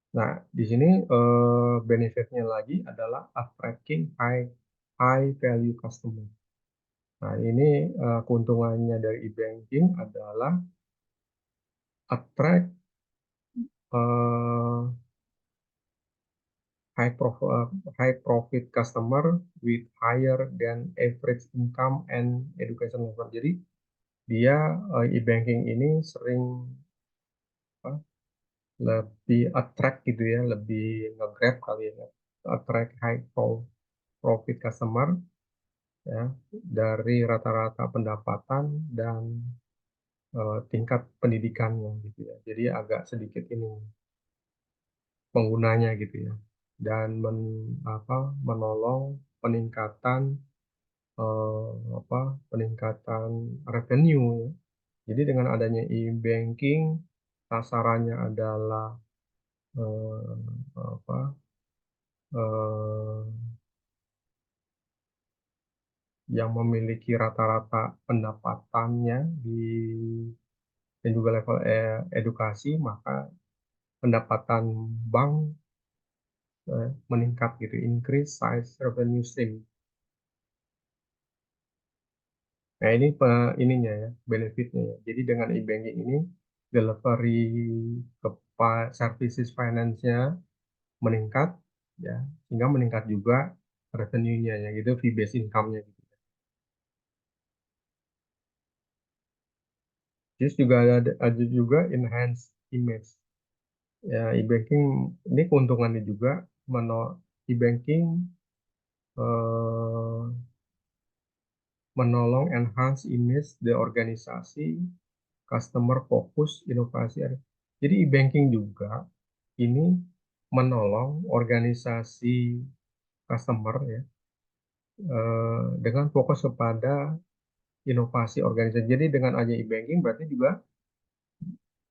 Nah, di sini benefitnya lagi adalah attracting high value customer. Nah, ini keuntungannya dari e-banking adalah attract eh, high profit customer with higher than average income and education level. Jadi dia e-banking ini sering apa, lebih attract gitu ya, lebih nge-grab kali ya, attract profit customer ya dari rata-rata pendapatan dan tingkat pendidikannya gitu ya. Jadi agak sedikit ini penggunanya gitu ya. Dan menolong peningkatan peningkatan revenue ya. Jadi dengan adanya e-banking sasarannya adalah eh, apa eh, yang memiliki rata-rata pendapatannya dan juga level edukasi, maka pendapatan bank meningkat gitu, increase size revenue stream. Nah, ini ininya ya, benefitnya ya. Jadi dengan e-banking ini delivery ke services finance-nya meningkat ya, sehingga meningkat juga revenue-nya ya gitu, fee based income-nya gitu. Terus juga ada juga enhance image. Ya, e-banking ini keuntungannya juga e-banking eh, menolong enhance image the organisasi, customer focus, inovasi. Jadi e-banking juga ini menolong organisasi customer ya dengan fokus kepada inovasi organisasi. Jadi dengan adanya e-banking berarti juga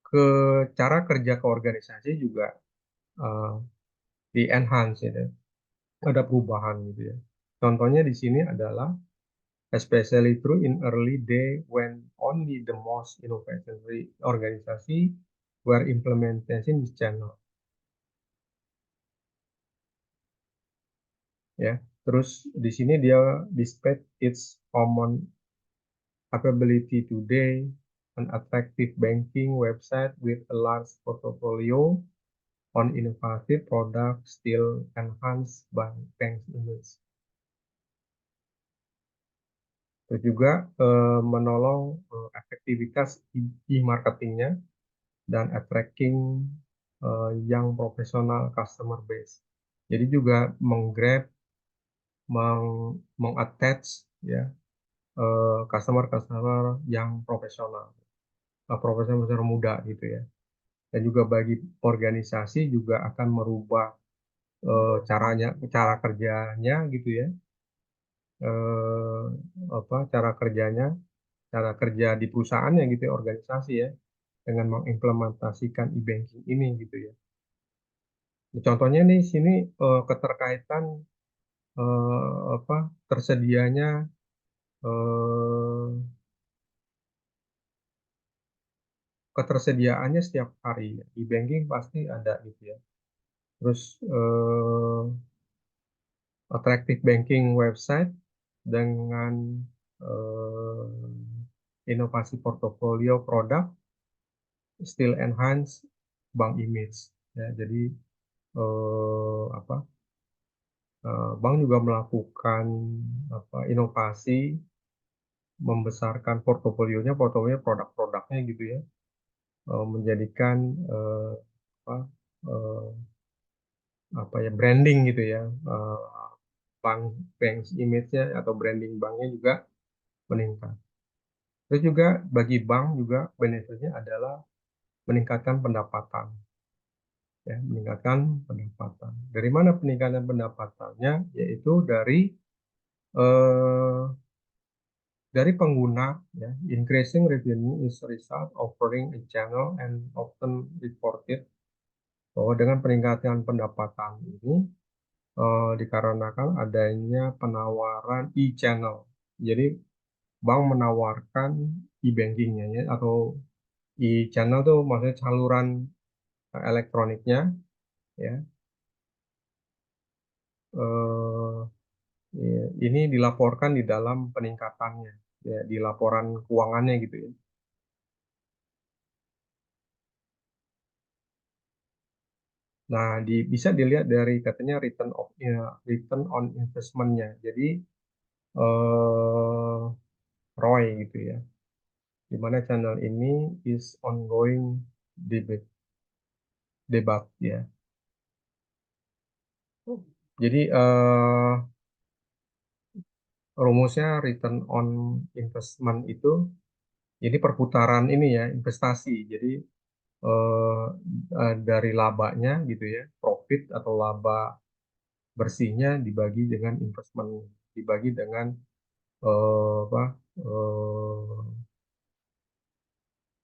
ke cara kerja ke organisasi juga uh, di enhance gitu. Ada perubahan gitu ya. Contohnya di sini adalah especially true in early day when only the most innovative organisasi were implementation this channel. Ya, terus di sini dia despite its common capability today, an attractive banking website with a large portfolio on innovative products still enhanced by bank's image. Itu juga menolong efektivitas e-marketingnya dan attracting yang profesional customer base. Jadi juga menggrab, mengattach ya customer-customer yang profesional, profesional muda gitu ya. Dan juga bagi organisasi juga akan merubah cara kerjanya gitu ya, eh, cara kerja di perusahaannya gitu ya, organisasi ya, dengan mengimplementasikan e-banking ini gitu ya. Contohnya nih sini keterkaitan apa tersedianya eh, ketersediaannya setiap hari ya. E-banking pasti ada gitu ya. Terus attractive banking website dengan inovasi portofolio produk still enhance bank image ya. Jadi apa bank juga melakukan inovasi membesarkan portofolio produk-produknya gitu ya, menjadikan eh, apa eh, branding gitu ya, bank bank image-nya atau branding banknya juga meningkat. Terus juga bagi bank juga benefitnya adalah meningkatkan pendapatan, ya, meningkatkan pendapatan. Dari mana peningkatan pendapatannya? Yaitu eh, dari pengguna, ya. Increasing revenue is a result of offering a channel and often reported bahwa dengan peningkatan pendapatan ini dikarenakan adanya penawaran e-channel. Jadi bank menawarkan e-bankingnya ya, atau e-channel tuh maksudnya saluran elektroniknya ya. Eh, ini dilaporkan di dalam peningkatannya ya, di laporan keuangannya gitu ya. Nah, bisa dilihat dari katanya return on investment-nya. Jadi eh, ROI gitu ya. Di mana channel ini is ongoing debate debat ya. Jadi rumusnya return on investment itu ini perputaran ini ya investasi. Jadi eh, dari labanya gitu ya, profit atau laba bersihnya dibagi dengan investment, dibagi dengan apa eh,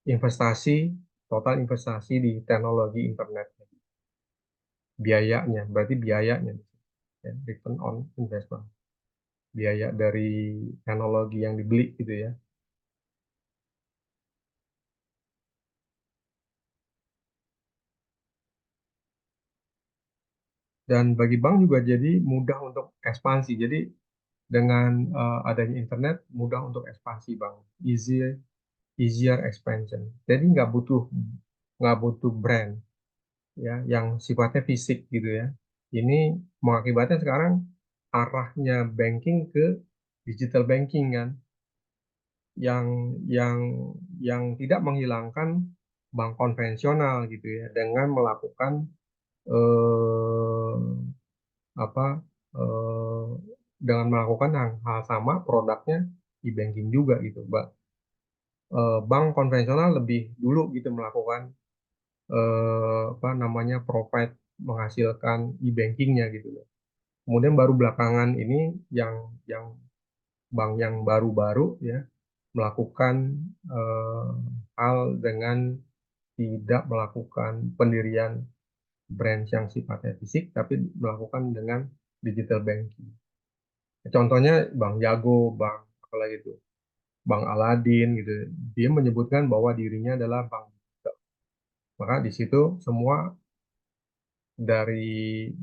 investasi, total investasi di teknologi internet, biayanya, berarti biayanya ya, return on investment, biaya dari teknologi yang dibeli gitu ya. Dan bagi bank juga jadi mudah untuk ekspansi. Jadi dengan adanya internet mudah untuk ekspansi bank, easier expansion. Jadi nggak butuh brand ya yang sifatnya fisik gitu ya. Ini mengakibatkan sekarang arahnya banking ke digital banking kan, yang yang yang tidak menghilangkan bank konvensional gitu ya, dengan melakukan eh, apa eh, dengan melakukan hal sama produknya di banking juga gitu, Mbak. Bank konvensional lebih dulu gitu melakukan apa namanya provide menghasilkan e-bankingnya gitu loh. Kemudian baru belakangan ini yang bank yang baru-baru ya melakukan eh, hal dengan tidak melakukan pendirian branch yang sifatnya fisik, tapi melakukan dengan digital banking. Contohnya Bank Jago, Bank apalagi itu, Bank Aladin gitu. Dia menyebutkan bahwa dirinya adalah bank digital. Maka di situ semua dari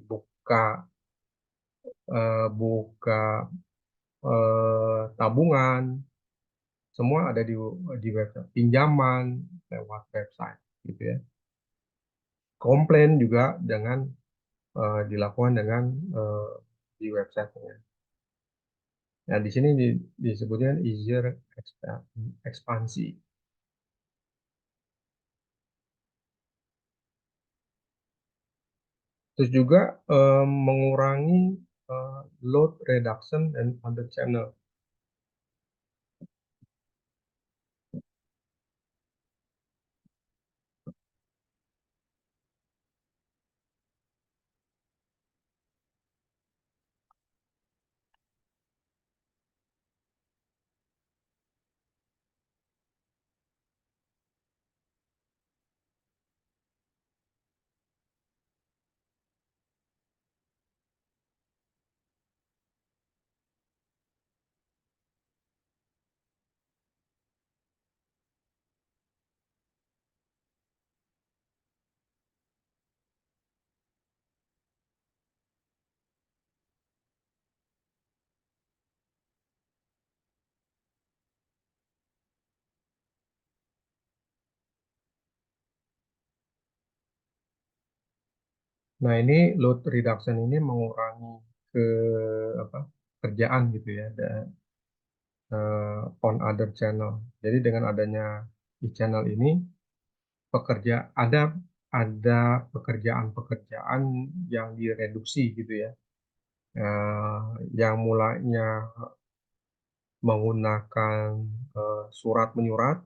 buka tabungan, semua ada di website. Pinjaman lewat website gitu ya. Komplain juga dilakukan dengan eh, di websitenya. Nah, di sini disebutnya easier ekspansi. Terus juga mengurangi load reduction dan other channel. Nah, ini load reduction ini mengurangi ke apa kerjaan gitu ya, on other channel. Jadi dengan adanya e-channel ini, pekerja ada pekerjaan-pekerjaan yang direduksi gitu ya. Eh, yang mulanya menggunakan surat menyurat,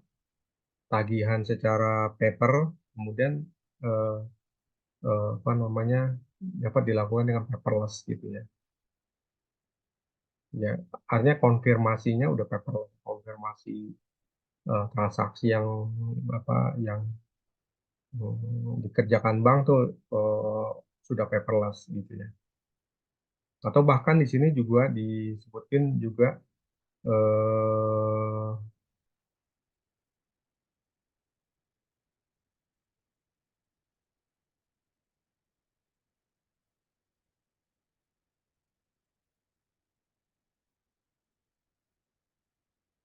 tagihan secara paper, kemudian eh, apa namanya dapat dilakukan dengan paperless gitu ya. Ya, artinya konfirmasinya udah paperless, konfirmasi transaksi apa yang dikerjakan bank tuh sudah paperless gitu ya. Atau bahkan di sini juga disebutkan juga eh,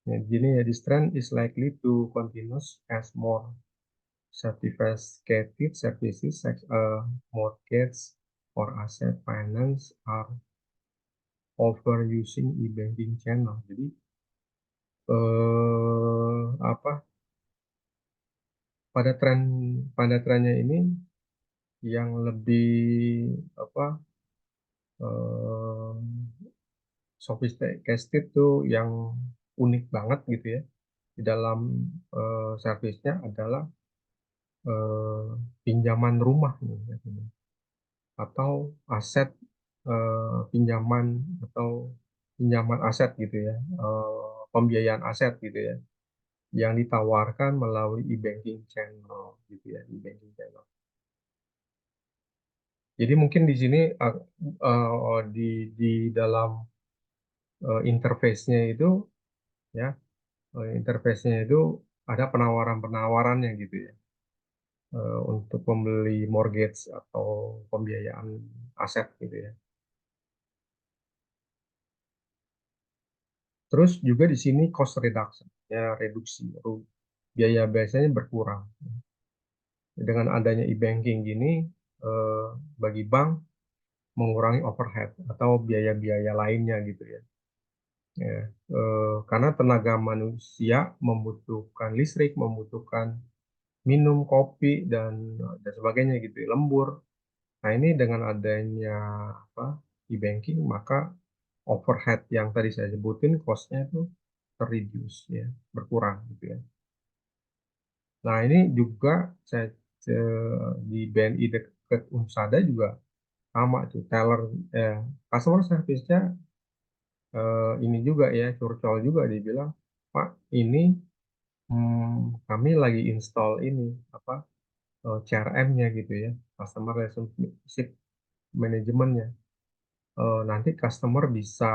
ya, gini ya, this trend is likely to continue as more sophisticated services such as mortgage or asset finance are offer using e-banking channel. Jadi apa pada tren pada trennya ini yang lebih apa eh, sophisticated tuh yang unik banget gitu ya di dalam servisnya adalah eh, pinjaman rumah nih, katanya. Atau aset pinjaman atau pinjaman aset gitu ya, pembiayaan aset gitu ya, yang ditawarkan melalui e-banking channel gitu ya, e-banking channel. Jadi mungkin di sini di dalam interface-nya itu ya, interface-nya itu ada penawaran-penawarannya gitu ya, untuk membeli mortgage atau pembiayaan aset gitu ya. Terus juga di sini cost reduction, ya reduksi, biaya biasanya berkurang. Dengan adanya e-banking gini, eh, bagi bank mengurangi overhead atau biaya-biaya lainnya gitu ya. Ya, karena tenaga manusia membutuhkan listrik, membutuhkan minum, kopi dan sebagainya gitu, ya, lembur. Nah, ini dengan adanya apa e-banking, maka overhead yang tadi saya sebutin cost-nya itu terreduce ya, berkurang gitu ya. Nah, ini juga saya di BNI dekat Unsada juga sama tuh teller, customer service-nya ini juga ya curcol juga dibilang, Pak, ini Kami lagi install ini apa CRM-nya gitu ya, Customer Relationship Management-nya. Nanti customer bisa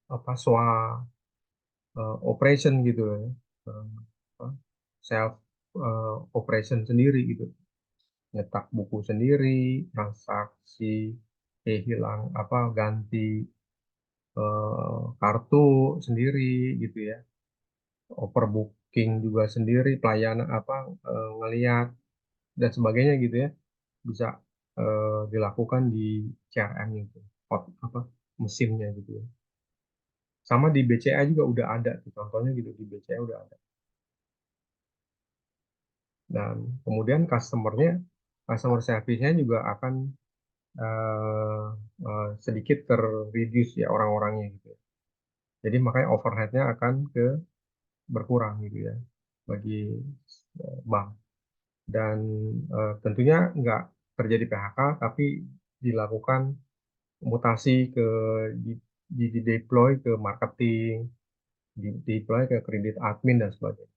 apa operation gitu ya, Eh, apa, self operation sendiri gitu, nyetak buku sendiri, transaksi, hilang apa ganti kartu sendiri gitu ya, overbooking juga sendiri, pelayanan apa ngeliat dan sebagainya gitu ya, bisa dilakukan di CRM itu, apa mesinnya gitu ya. Sama di BCA juga udah ada tuh, contohnya gitu di BCA udah ada. Dan kemudian customer service-nya juga akan eh, sedikit terreduce ya orang-orangnya gitu ya. Jadi makanya overhead-nya akan berkurang gitu ya bagi bank. Dan tentunya nggak terjadi PHK, tapi dilakukan mutasi di, di deploy ke marketing, di deploy ke kredit admin dan sebagainya.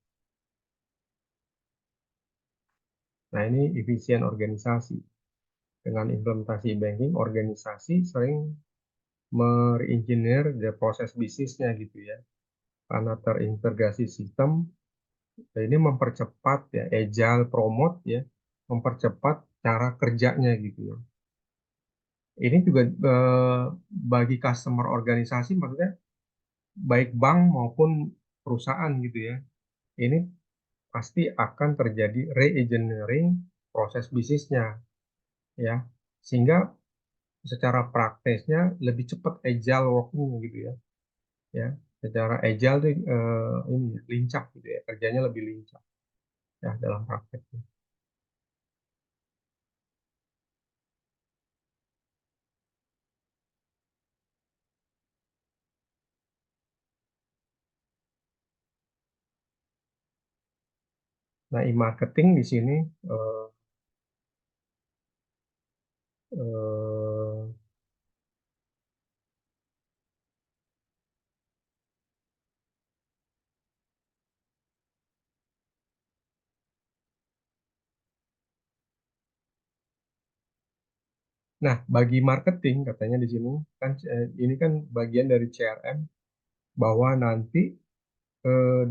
Nah, ini efisien organisasi. Dengan implementasi banking, organisasi sering merengineer the proses bisnisnya gitu ya. Karena terintegrasi sistem, ini mempercepat ya, agile promote ya, mempercepat cara kerjanya gitu ya. Ini juga bagi customer organisasi, maksudnya baik bank maupun perusahaan gitu ya. Ini pasti akan terjadi re-engineering proses bisnisnya ya. Sehingga secara prakteknya lebih cepat agile working gitu ya. Ya, secara agile tuh ini lincah gitu ya, kerjanya lebih lincah ya dalam prakteknya. Nah, e-marketing di sini eh, eh, nah, bagi marketing katanya di sini kan ini kan bagian dari CRM, bahwa nanti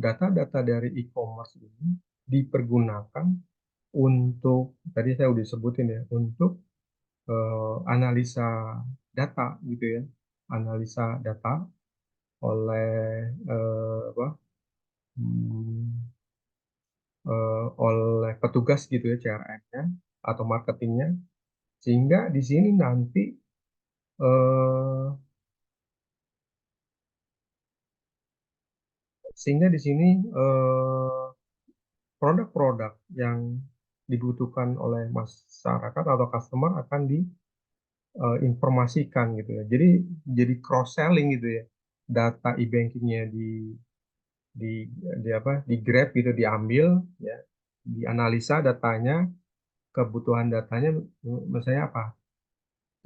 data-data dari e-commerce ini dipergunakan untuk, tadi saya udah sebutin ya, untuk analisa data gitu ya, analisa data oleh apa hmm, oleh petugas gitu ya, CRM-nya atau marketingnya, sehingga di sini nanti eh, sehingga di sini eh, produk-produk yang dibutuhkan oleh masyarakat atau customer akan diinformasikan gitu ya. Jadi cross selling gitu ya. Data e-bankingnya di di grab gitu, diambil ya, dianalisa datanya, kebutuhan datanya, misalnya apa,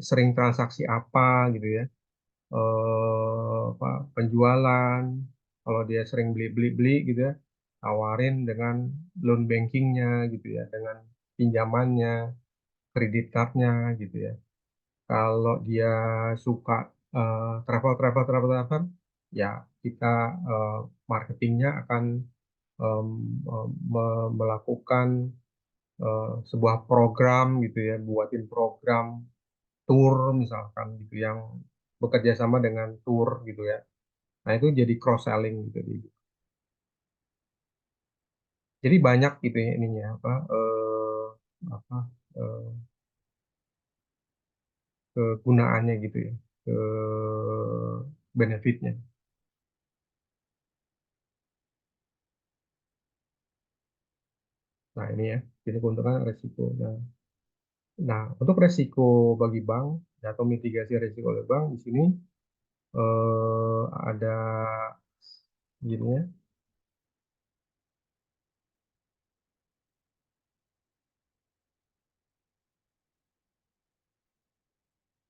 sering transaksi apa gitu ya, apa, penjualan, kalau dia sering beli-beli-beli gitu ya, tawarin dengan loan bankingnya gitu ya, dengan pinjamannya, kredit cardnya gitu ya. Kalau dia suka travel, ya kita eh, marketingnya akan em, melakukan sebuah program gitu ya, buatin program tour misalkan gitu yang bekerja sama dengan tour gitu ya. Nah, itu jadi cross selling gitu. Jadi banyak gitu ya ininya apa eh, kegunaannya gitu ya, ke benefitnya. Nah, ini ya, jadi keuntungan resiko. Nah, untuk resiko bagi bank atau mitigasi resiko oleh bank di sini ada gini ya,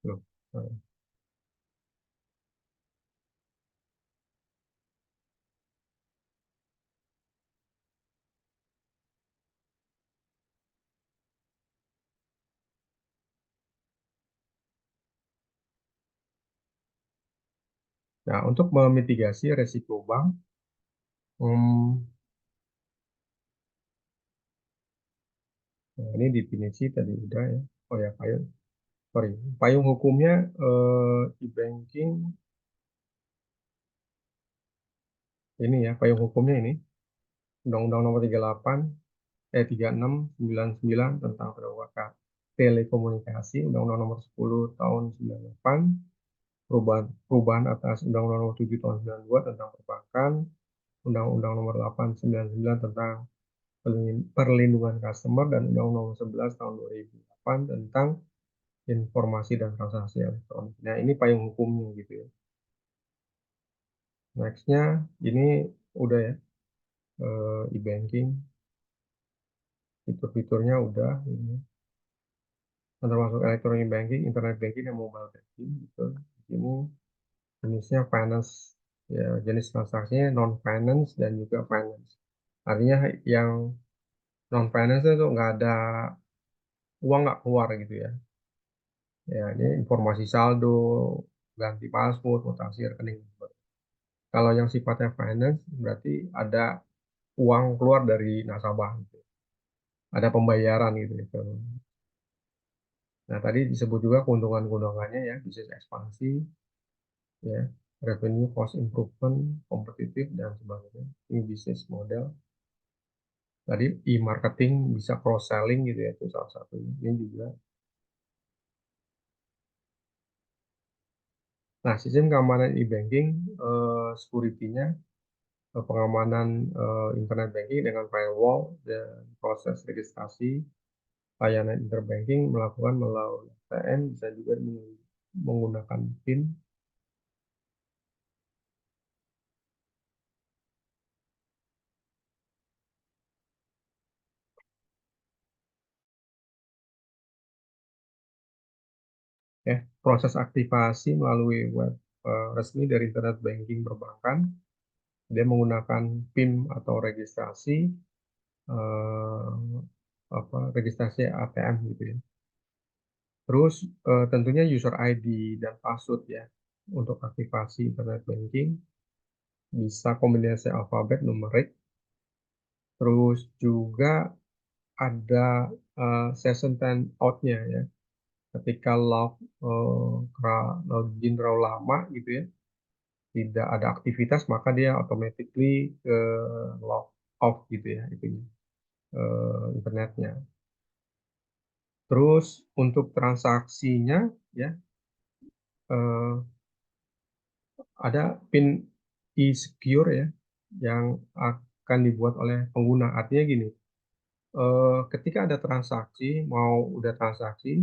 loh. eh, Nah, untuk memitigasi resiko bank, hmm, nah ini definisi tadi udah ya. Oh ya, payung hukumnya e-banking ini ya, payung hukumnya ini Undang-Undang Nomor 38 3699 tentang telekomunikasi, Undang-Undang Nomor 10 tahun 98, perubahan atas Undang-Undang Nomor 7 tahun 92 tentang perbankan, Undang-Undang Nomor 899 tentang perlindungan customer, dan Undang-Undang Nomor 11 tahun 2008 tentang informasi dan transaksi elektronik. Nah, ini payung hukumnya gitu ya. Nextnya, ini udah ya, e-banking, fitur-fiturnya udah, ini termasuk electronic banking, internet banking, dan mobile banking gitu. Ini jenisnya finance, ya jenis transaksinya non finance dan juga finance. Artinya yang non finance itu nggak ada uang, nggak keluar gitu ya. Ya ini informasi saldo, ganti password, mutasi rekening. Kalau yang sifatnya finance berarti ada uang keluar dari nasabah gitu. Ada pembayaran gitu ya. Nah, tadi disebut juga keuntungan-keuntungannya ya, bisnis ekspansi, ya, revenue, cost improvement, kompetitif, dan sebagainya. Ini bisnis model. Tadi e-marketing bisa cross selling gitu ya, itu salah satunya. Ini juga. Nah, sistem keamanan e-banking, security-nya, pengamanan internet banking dengan firewall dan proses registrasi layanan interbanking melakukan melalui ATM, bisa juga menggunakan PIN. Ya, proses aktivasi melalui web resmi dari internet banking perbankan. Dia menggunakan PIN atau registrasi registrasi ATM gitu ya. Terus tentunya user ID dan password ya untuk aktivasi internet banking bisa kombinasi alfabet numerik. Terus juga ada session timeout-nya ya. Ketika login terlalu lama gitu ya, tidak ada aktivitas, maka dia automatically log off gitu ya, itu internetnya. Terus untuk transaksinya ya, eh, ada PIN e-secure ya yang akan dibuat oleh pengguna. Artinya gini, ketika ada transaksi, mau udah transaksi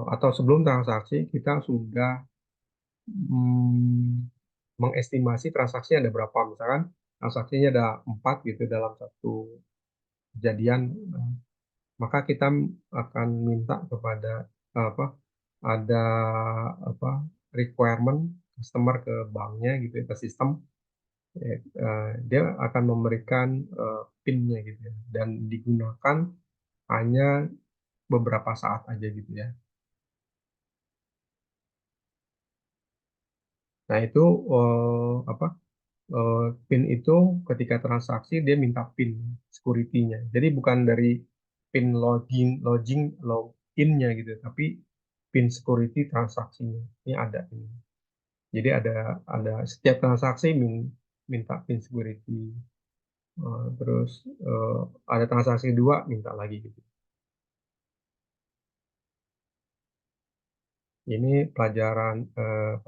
atau sebelum transaksi, kita sudah mm, mengestimasi transaksi ada berapa. Misalkan transaksinya ada 4 gitu dalam satu kejadian, maka kita akan minta kepada apa ada apa requirement customer ke banknya gitu ya, ke sistem. Dia akan memberikan PIN-nya gitu ya, dan digunakan hanya beberapa saat aja gitu ya. Nah, itu apa PIN itu ketika transaksi dia minta PIN security-nya. Jadi bukan dari PIN login-nya gitu, tapi PIN security transaksinya. Ini ada ini. Jadi ada setiap transaksi minta PIN security. Terus ada transaksi dua minta lagi gitu. Ini pelajaran eh,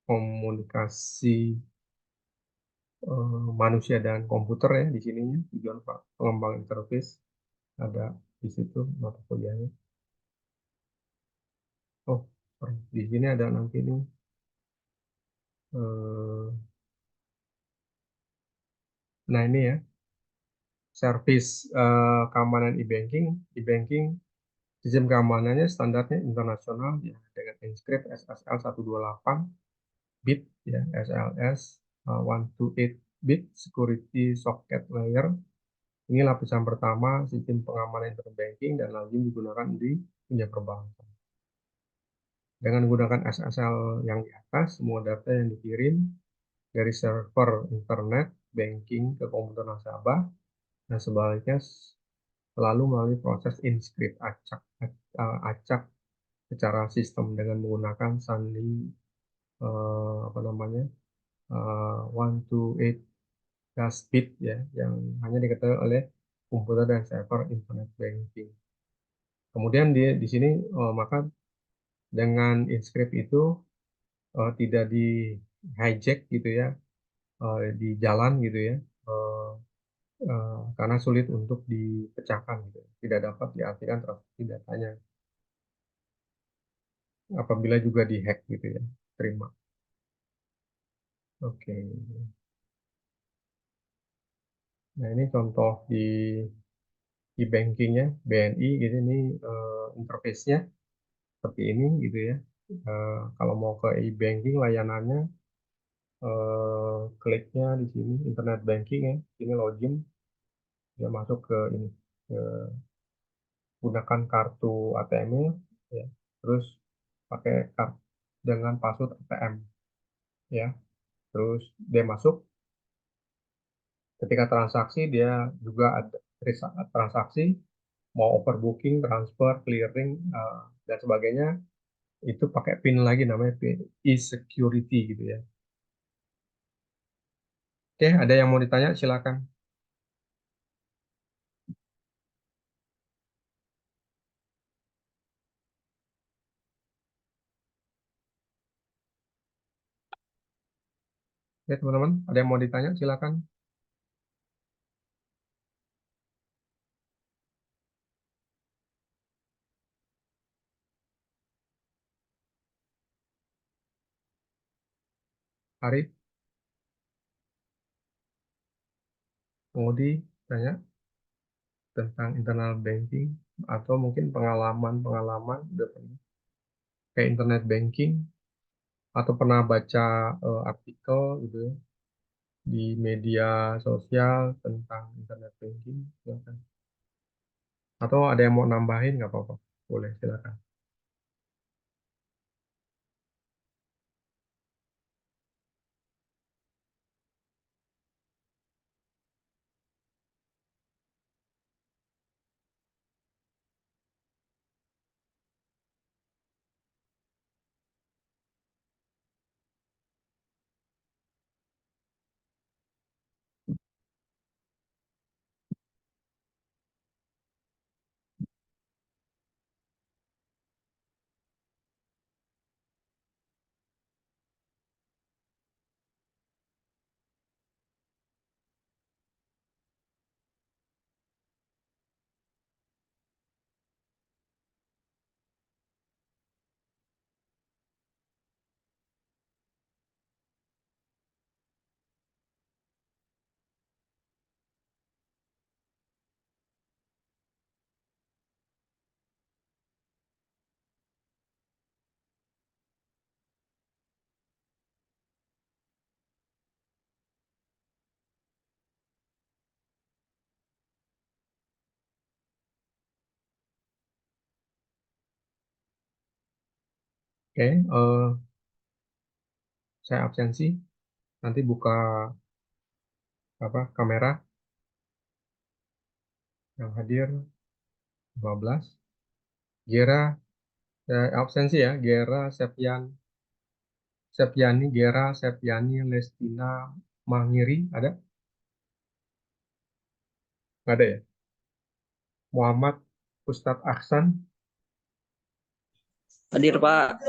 komunikasi manusia dan komputer ya di sininya, tujuan Pak pengembang interface ada di situ mata kuliahnya. Oh, sorry. Di sini ada nanti nih eh, nah ini ya, service keamanan e-banking, sistem keamanannya standarnya internasional ya, dengan Inscript SSL 128 bit ya, SLS 128 bit security socket layer. Ini lapisan pertama sistem pengamanan internet banking dan lazim digunakan di dunia perbankan. Dengan menggunakan SSL yang di atas, semua data yang dikirim dari server internet banking ke komputer nasabah dan sebaliknya selalu melalui proses inscript acak secara sistem dengan menggunakan sandi apa namanya 128 bit ya yang hanya diketahui oleh komputer dan server internet banking. Kemudian di sini maka dengan inscript itu tidak di hijack gitu ya di jalan gitu ya eh, karena sulit untuk dipecahkan gitu. Tidak dapat diartikan transaksi datanya apabila juga dihack gitu ya. Terima. Oke. Nah, ini contoh di bankingnya BNI gitu ini interface-nya seperti ini gitu ya. Kalau mau ke e-banking layanannya kliknya di sini internet banking ya. Ini login dia masuk ke ini ke gunakan kartu ATM ya. Terus pakai kartu dengan password ATM ya. Terus dia masuk ketika transaksi dia juga ada transaksi mau overbooking, transfer, clearing dan sebagainya itu pakai PIN lagi namanya PIN e-security gitu ya. Oke, ada yang mau ditanya silakan. Ya teman-teman, ada yang mau ditanya silakan. Arif, mau ditanya tentang internal banking atau mungkin pengalaman-pengalaman udah pernah kayak internet banking atau pernah baca artikel gitu ya, di media sosial tentang internet banking silakan. Atau ada yang mau nambahin nggak apa-apa, boleh silakan. Oke, saya absensi. Nanti buka apa kamera yang hadir 15. Gera absensi ya. Gera Septiani Lestina Mangiri ada? Nggak ada ya? Muhammad Ustadz Ahsan. Hadir, Pak.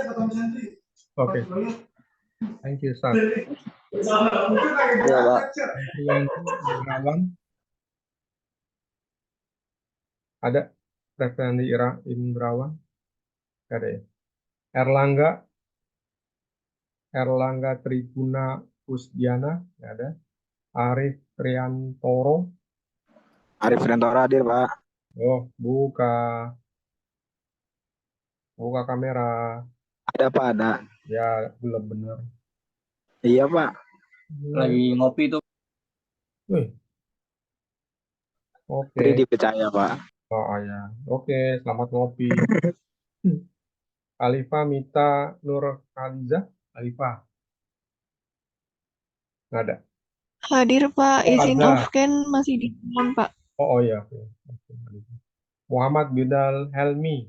Oke, thank you, Ustadz. Ya, Pak. Reprianto Indrawan ada? Reprianto Indrawan nggak ada ya? Erlangga Erlangga Triguna Kusdiana nggak ada? Arif Triantoro. Arif Rentoro hadir, Pak. Oh, buka kamera. Ada, Pak, ada. Ya, belum benar. Iya, Pak. Lagi ngopi tuh. Wih, Tri oke. dipercaya, Pak. Oh, ya. Oke, selamat ngopi. Alifa Mita Nur Khaliza. Alifa, nggak ada. Hadir Pak, Oh, izin ada. off-cam masih di jalan Pak. Oh iya. Oke. Oke, Alifa. Muhammad Bidal Helmi.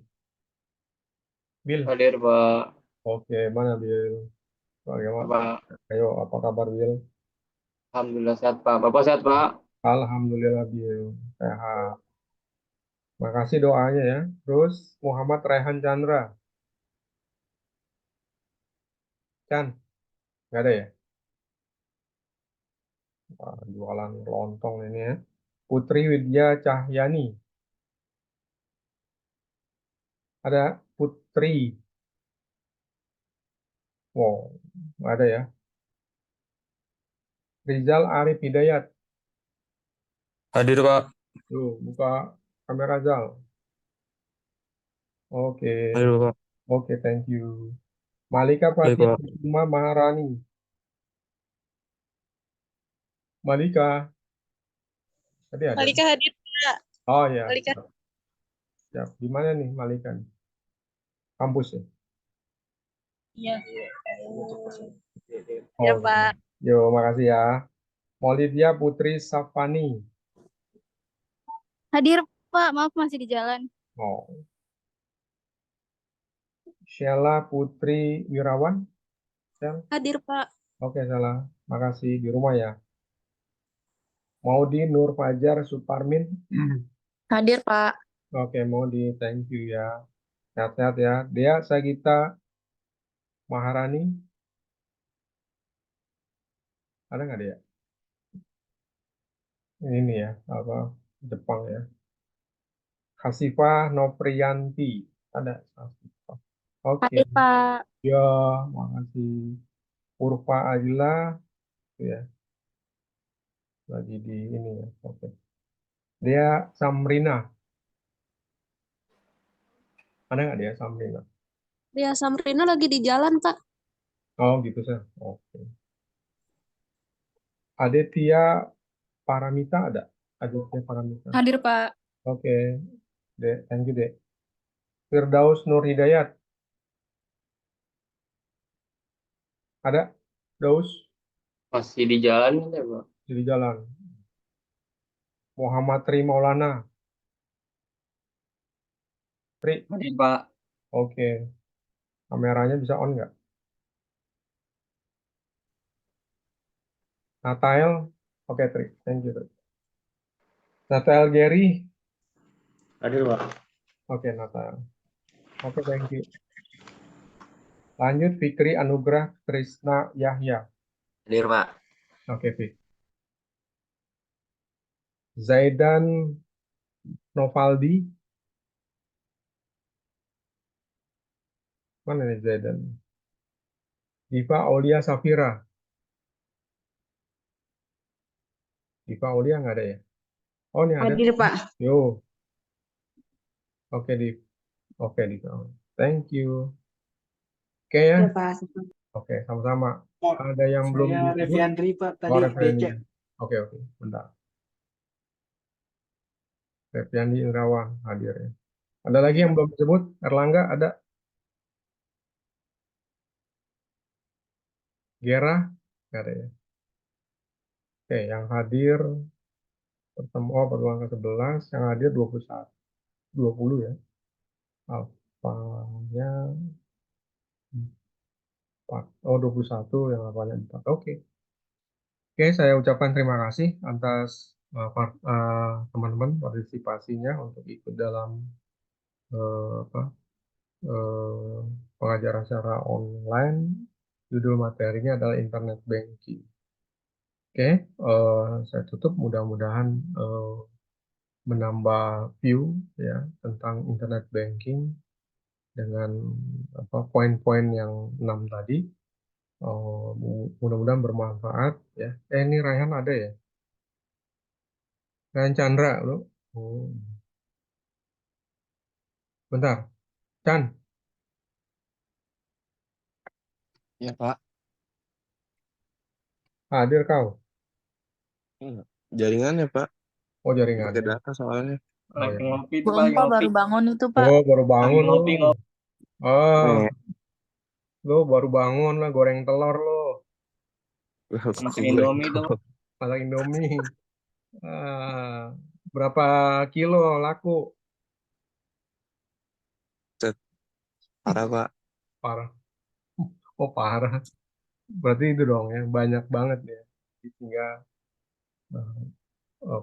Bil. Hadir Pak. Oke, mana Bil? Bagaimana? Bapak, Ayo, apa kabar Bil? alhamdulillah sehat Pak. Bapak sehat Pak. Alhamdulillah Bil. Sehat. Makasih doanya ya. Terus Muhammad Rehan Chandra. Chan, nggak ada ya? Wah, jualan lontong ini ya. Putri Widya Cahyani. Ada Putri. Wow, nggak ada ya. Rizal Arif Hidayat. Hadir Pak. Tuh, buka kamera Zal. Oke, Hadir Pak. oke, thank you. Malika Baik Fatia Pak. Kusuma Maharani. Malika, tadi ada. Malika hadir Pak. Oh ya, Malika. siap. Siap. Gimana nih Malika nih? Kampus ya? Iya. Oh, Ya Pak. yo, makasih ya. Maulidia Putri Safani. Hadir Pak, maaf masih di jalan. Oh. Sheila Putri Wirawan. Shel. Hadir Pak. Oke, Sheila. Makasih di rumah ya. Maudi Nur Fajar Suparmin. Hadir, Pak. Oke, Maudi, thank you ya. Sehat-sehat ya. Dea Sagita Maharani. Ada nggak dia? Ini ya, apa Jepang ya. Hasifah Nopriyanti. Ada. Hasifah. Oke. Hadir Pak. Ya, makasih. Purva Adila. Ya, lagi di ini ya. Oke. Dia Samrina. Ada nggak dia Samrina? Dia Samrina lagi di jalan Pak. Oh gitu sih. Oke. Aditya Paramita ada? Aditya Paramita. Hadir Pak. Oke. Dek, thank you Dek. Firdaus Nur Hidayat. Ada? Daus Masih di jalan ya Pak. di jalan. Muhammad Tri Maulana. Tri. Hadir Pak. Oke. Kameranya bisa on nggak? Natael. Oke, Tri. Thank you, Tri. Natael Gary. Hadir Pak. Oke, Natael. Oke, thank you. Lanjut, Fikri Anugrah Trisna Yahya. Hadir Pak. Oke, Fik. Zaidan Novaldi. Mana nih Zaidan? Diva Aulia Safira. Diva Aulia nggak ada ya? Oh, ini ada. Hadir Pak. Yo. Oke, Div. Oke, Diva. Thank you. Oke ya. Pak. Oke, sama-sama. Ada yang belum Saya disebut? Reviandri Pak, Oh, tadi Reviandi. becek. Oke, bentar. Reviandi Indrawan hadir ya. Ada lagi yang belum disebut? Erlangga ada? Gera? Nggak ada ya. Oke, yang hadir pertemuan ke-11, yang hadir 21, 20 ya. Alfanya 4. Oh, 21 yang alfanya 4. Oke. Oke, saya ucapkan terima kasih atas teman-teman partisipasinya untuk ikut dalam apa, pengajaran secara online. Judul materinya adalah Internet Banking. Oke, saya tutup. Mudah-mudahan menambah view ya tentang Internet Banking dengan apa poin-poin yang 6 tadi. Mudah-mudahan bermanfaat ya. Ini Raihan ada ya? Raihan Chandra, lo. Oh, bentar. Chan, Ya Pak. hadir kau? Jaringannya Pak. Oh, Pakai jaringannya. data soalnya. Oh, Lagi ya. ngopi tuh Belum, Pak, lagi Pak, ngopi. baru bangun itu, Pak. Oh, baru bangun. Lagi ngopi, Oh. Oh, Eh, lo baru bangun lah, goreng telur lo, Makan Indomie tuh. masak Indomie. Ah, berapa kilo laku? Parah, Pak. Parah. Oh, parah. Berarti itu dong ya, banyak banget ya. Sehingga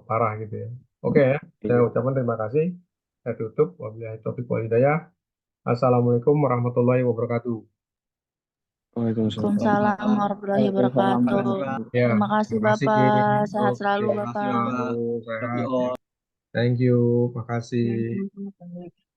parah gitu ya. Oke ya, saya iya. ucapkan terima kasih. Saya tutup. Wabillahi taufiq wal hidayah. Assalamualaikum warahmatullahi wabarakatuh. Waalaikumsalam. Waalaikumsalam warahmatullahi wabarakatuh. Ya, Terima kasih terima kasih. Bapak. Sehat Oke, selalu sehat Bapak. selalu, sehat. Thank you, makasih.